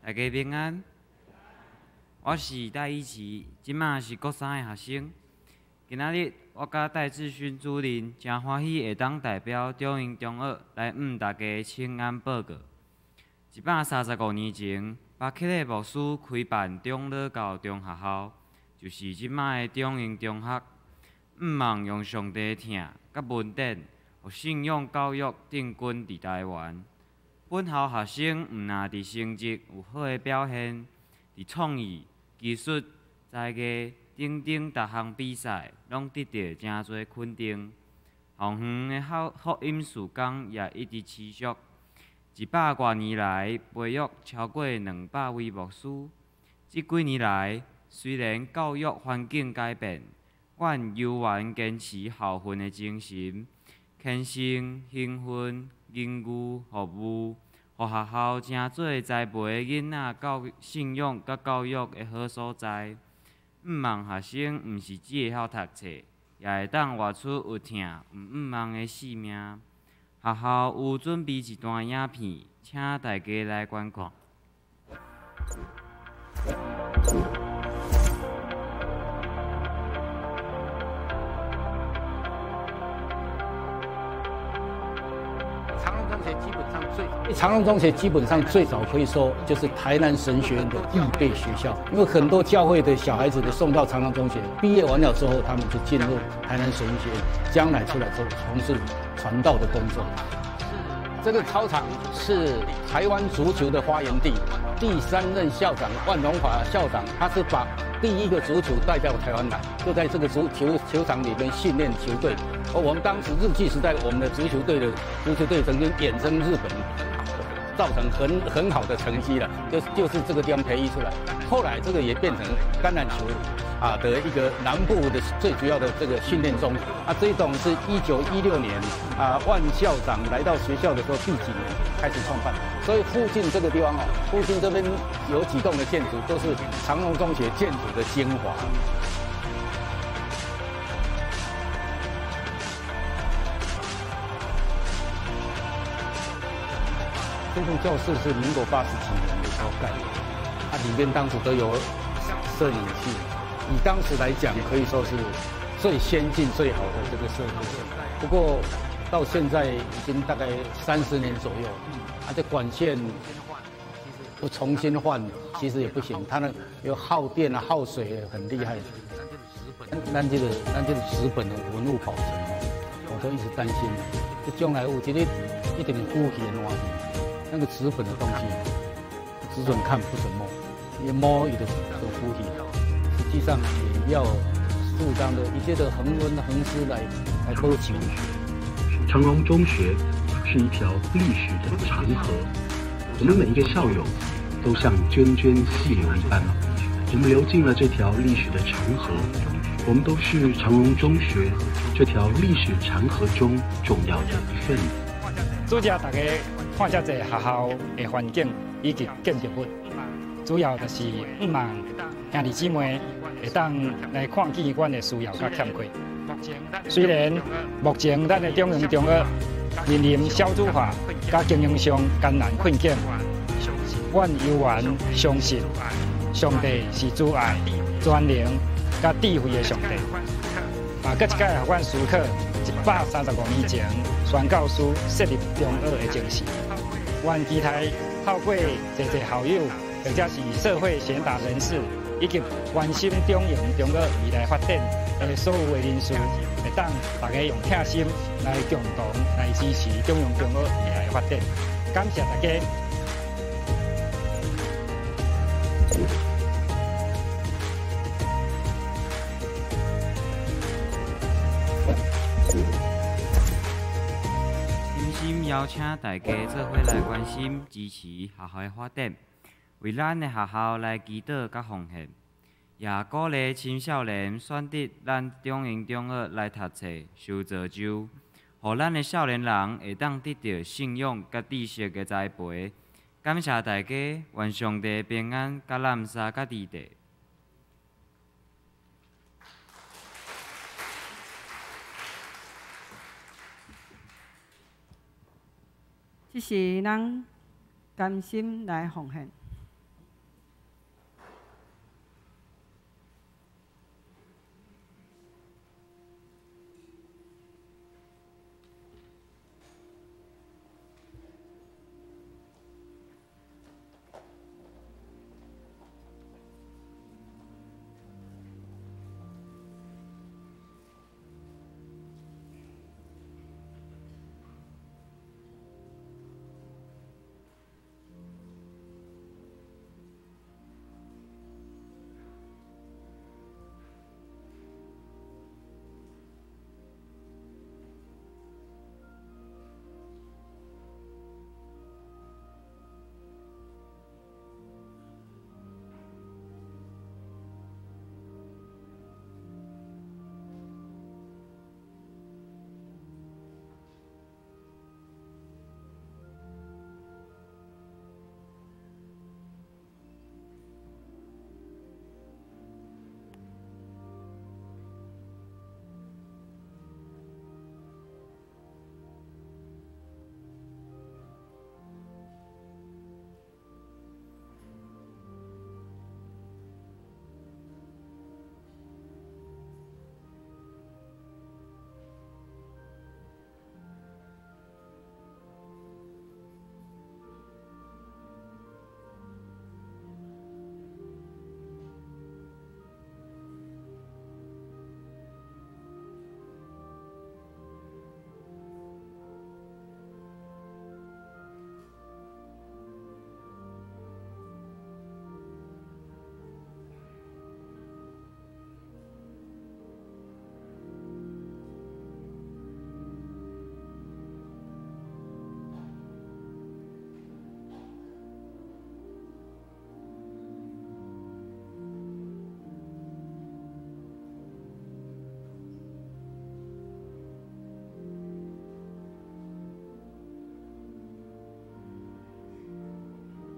大家平安，我是戴义琪，即马是国三的学生。今仔日我甲戴志勋主任真欢喜会当代表中营中二来大家请安报告。135年前，巴克的牧师开办中老高中学校，就是即马的中营中学。望用上帝疼甲文典，互信仰教育定根伫台湾。本校学生毋但伫成绩有好的表现，伫创意、技术、才艺等各项比赛，拢得到真侪肯定。校园的福音事工也一直持续，100多年来培育超过200位牧师。这几年来，虽然教育环境改变，阮犹原坚持校训的精神，虔诚、兴奋、研究、服务。互学校成做栽培囡仔教育信仰甲教育的好所在。望学生毋是只会晓读册，也会当活出有疼毋望的使命。学校有准备一段影片，请大家来观看。长荣中学基本上最早可以说就是台南神学院的预备学校，因为很多教会的小孩子都送到长荣中学，毕业完了之后，他们就进入台南神学院，将来出来之后从事传道的工作。这个操场是台湾足球的发源地，第3任校长万荣华校长，他是把第一个足球带到台湾来，就在这个球场里面训练球队。而我们当时日据时代，我们的足球队曾经远征日本，造成很好的成绩了，就是这个地方培育出来。后来这个也变成橄榄球的一个南部的最主要的这个训练中这种是1916年万校长来到学校的时候第几年开始创办，所以附近这个地方附近这边有几栋的建筑都是长荣中学建筑的精华。这栋教室是民国80几年的时候盖的，里面当时都有摄影器，以当时来讲可以说是最先进、最好的这个设备。不过到现在已经大概30年左右，这管线不重新换，其实也不行，它有耗电耗水很厉害。咱这个纸本的文物保存，我都一直担心，这将来有一日一定古稀的烂。那个纸本的东西，只准看不准摸，因为摸也都腐体。实际上也要适当的一些的恒温恒湿来保持。长荣中学是一条历史的长河，我们每一个校友都像涓涓细流一般，我们流进了这条历史的长河。我们都是长荣中学这条历史长河中重要的一份子。主要大家看遮济学校的环境以及建筑物，主要就是望兄弟姊妹会当来看见阮的需要甲欠缺。虽然目前咱的中营中二面临少子化甲经营上艰难困境，阮犹原相信上帝是主爱、全能甲智慧的上帝。搁一届互阮思考135年前宣教师设立中二的精神。阮期待透过济校友或者是社会贤达人士，以及关心中营中二未来发展的所有的人士，会当大家用疼心来共同来支持中营中二未来的发展。感谢大家。邀请大家做伙来关心、支持学校的发展，为咱的学校来祈祷甲奉献。也鼓励青少年选择咱中英中学来读册，受造就，互咱的少年人会当得到信用甲知识的栽培。感谢大家，愿上帝平安甲咱三甲地地。这是咱甘心来奉献。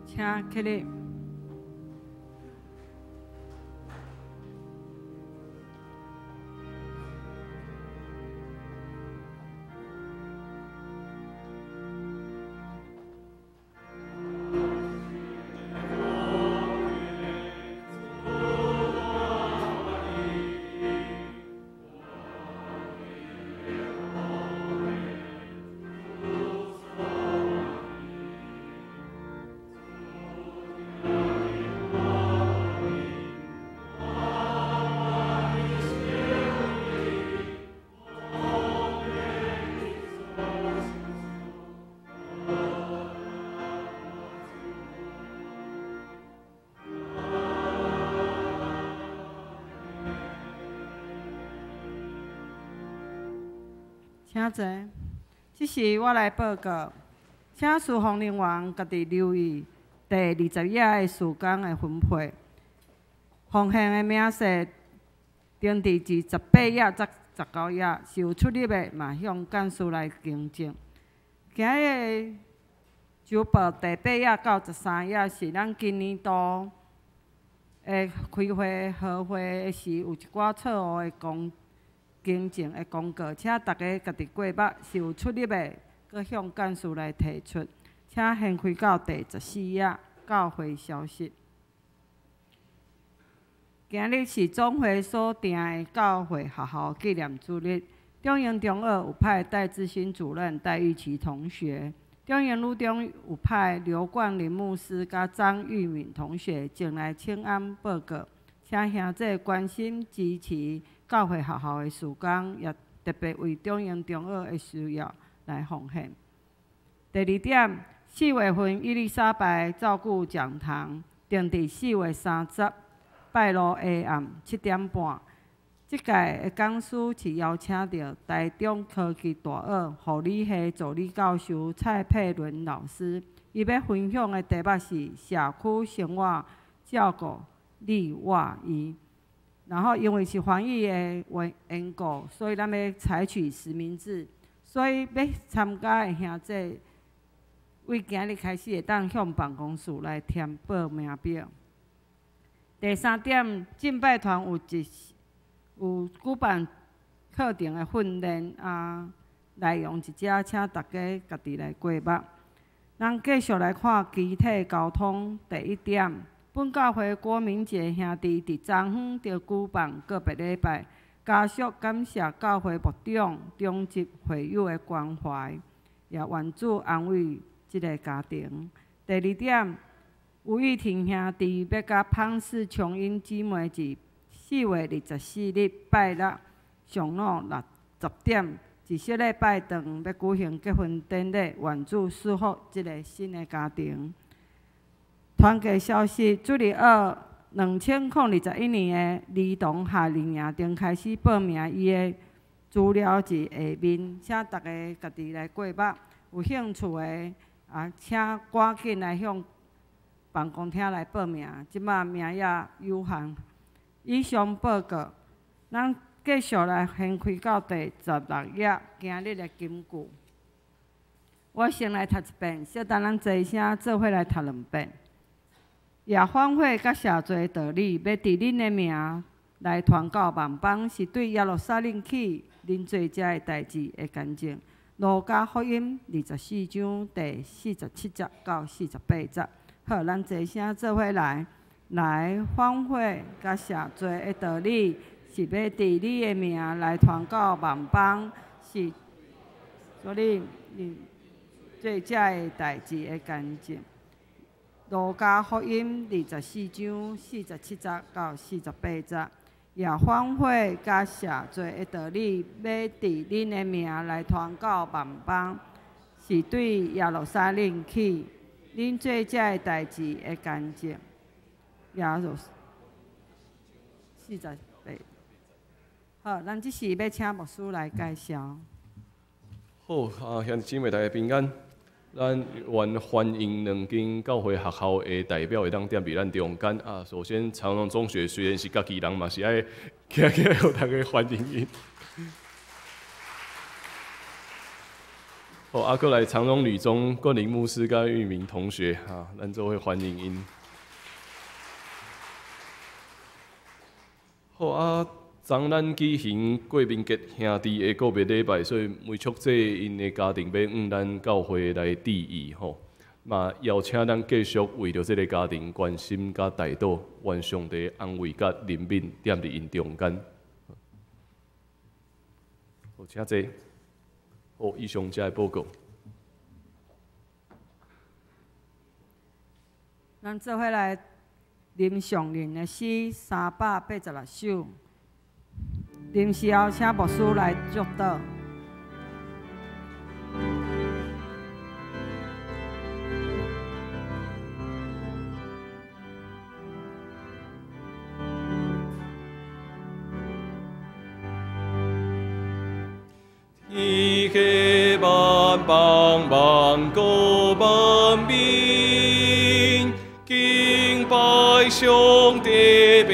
请起立。请坐。这是我来报告，请事奉人员家己留意第20页的时间的分配。奉献的名册定伫自18页至19页，是有出入的，嘛向干事来更正。今日的周报第8页到13页是咱今年度的开会和会时有一寡错误的更正的公告，请大家家己过目，是有出入的，搁向干事来提出。请先开到第14页，教会消息。今日是总会所定的教会学校纪念主日。中英中二有派戴志新主任、戴玉琪同学；中英女中有派刘冠霖牧师甲张玉敏同学前来请安报告。请兄弟关心支持教会学校的事工，也特别为中英中二的需要来奉献。第2点，4月份伊丽莎白照顾讲堂定伫4月30拜六下暗7点半。即届的讲师是邀请到台中科技大学护理系助理教授蔡佩伦老师，伊要分享的题目是社区生活照顾力外移。然后因为是防疫的缘故，所以咱要采取实名制。所以要参加的兄弟，为今日开始会当向办公室来填报名表。第三点，敬拜团有举办课程的训练内容一只，请大家家己来过目。咱继续来看集体交通第一点。本教会国民节兄弟伫昨昏就举办个别礼拜，加速感谢教会牧长中集会友的关怀，也愿主安慰即个家庭。第二点，吴玉婷兄弟要甲潘氏琼英姊妹伫4月24日拜六上午10点，一小礼拜长要举行结婚典礼，愿主祝福即个新的家庭。团结消息，注意2021年的儿童夏令营正开始报名，伊的资料是下面，请大家家己来过目。有兴趣的请赶紧来向办公厅来报名，即马名额有限。以上报告，咱继续来掀开到第16页，今日的金句。我先来读一遍，小等咱坐声做伙来读2遍。也反悔甲谢罪道理，要伫恁的名来传到万邦，是对耶路撒冷起恁做遮的代志的干净。路加福音24章第47节到48节。好，咱坐声做伙来反悔甲谢罪的道理，是要伫你的名来传到万邦，是所以恁做遮的代志的干净。路加福音24章47节到48节，也反悔甲谢罪的道理，要伫恁的名来传到万邦，是对耶路撒冷起恁做遮的代志的干净。也就48。好，咱即时要请牧师来介绍。好兄弟姊妹大家平安。咱愿欢迎两间教会学校的代表会当踮伫咱中间首先，长荣中学虽然是家己人，嘛是爱起来互大家欢迎因。好，过来长荣女中冠霖牧师甲玉明同学咱做伙欢迎因。好昨咱举行过民节兄弟的告别礼拜，所以为促这因的家庭要咱教会来致意嘛邀请咱继续为着这个家庭关心甲代祷，愿上帝安慰甲怜悯踮伫因中间。好，请坐。好，以上这报告。咱做伙来念上人的诗386首。临时后，请牧师来祝祷。天下万邦万国万民，敬拜上帝，白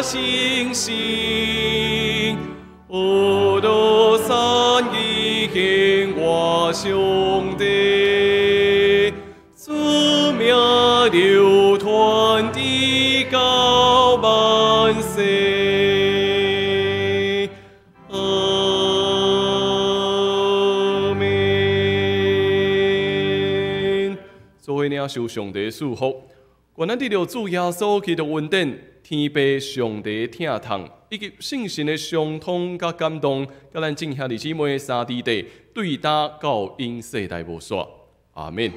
行圣事。我都三一敬我上帝，主名流传地高万世。阿门。做伙领受上帝祝福，愿咱得到主耶稣基督恩典。天父上帝疼痛，以及圣神的相通甲感动，甲咱正兄弟姊妹三弟弟对答到因世代无煞。阿门。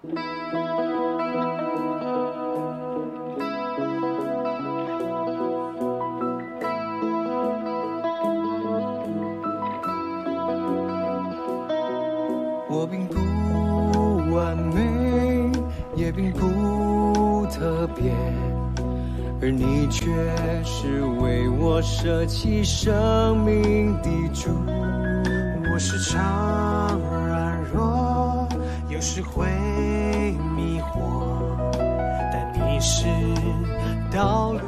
我并不完美，也并不特别，而你却是为我舍弃生命的主。我时常软弱，有时会迷惑，但你是道路。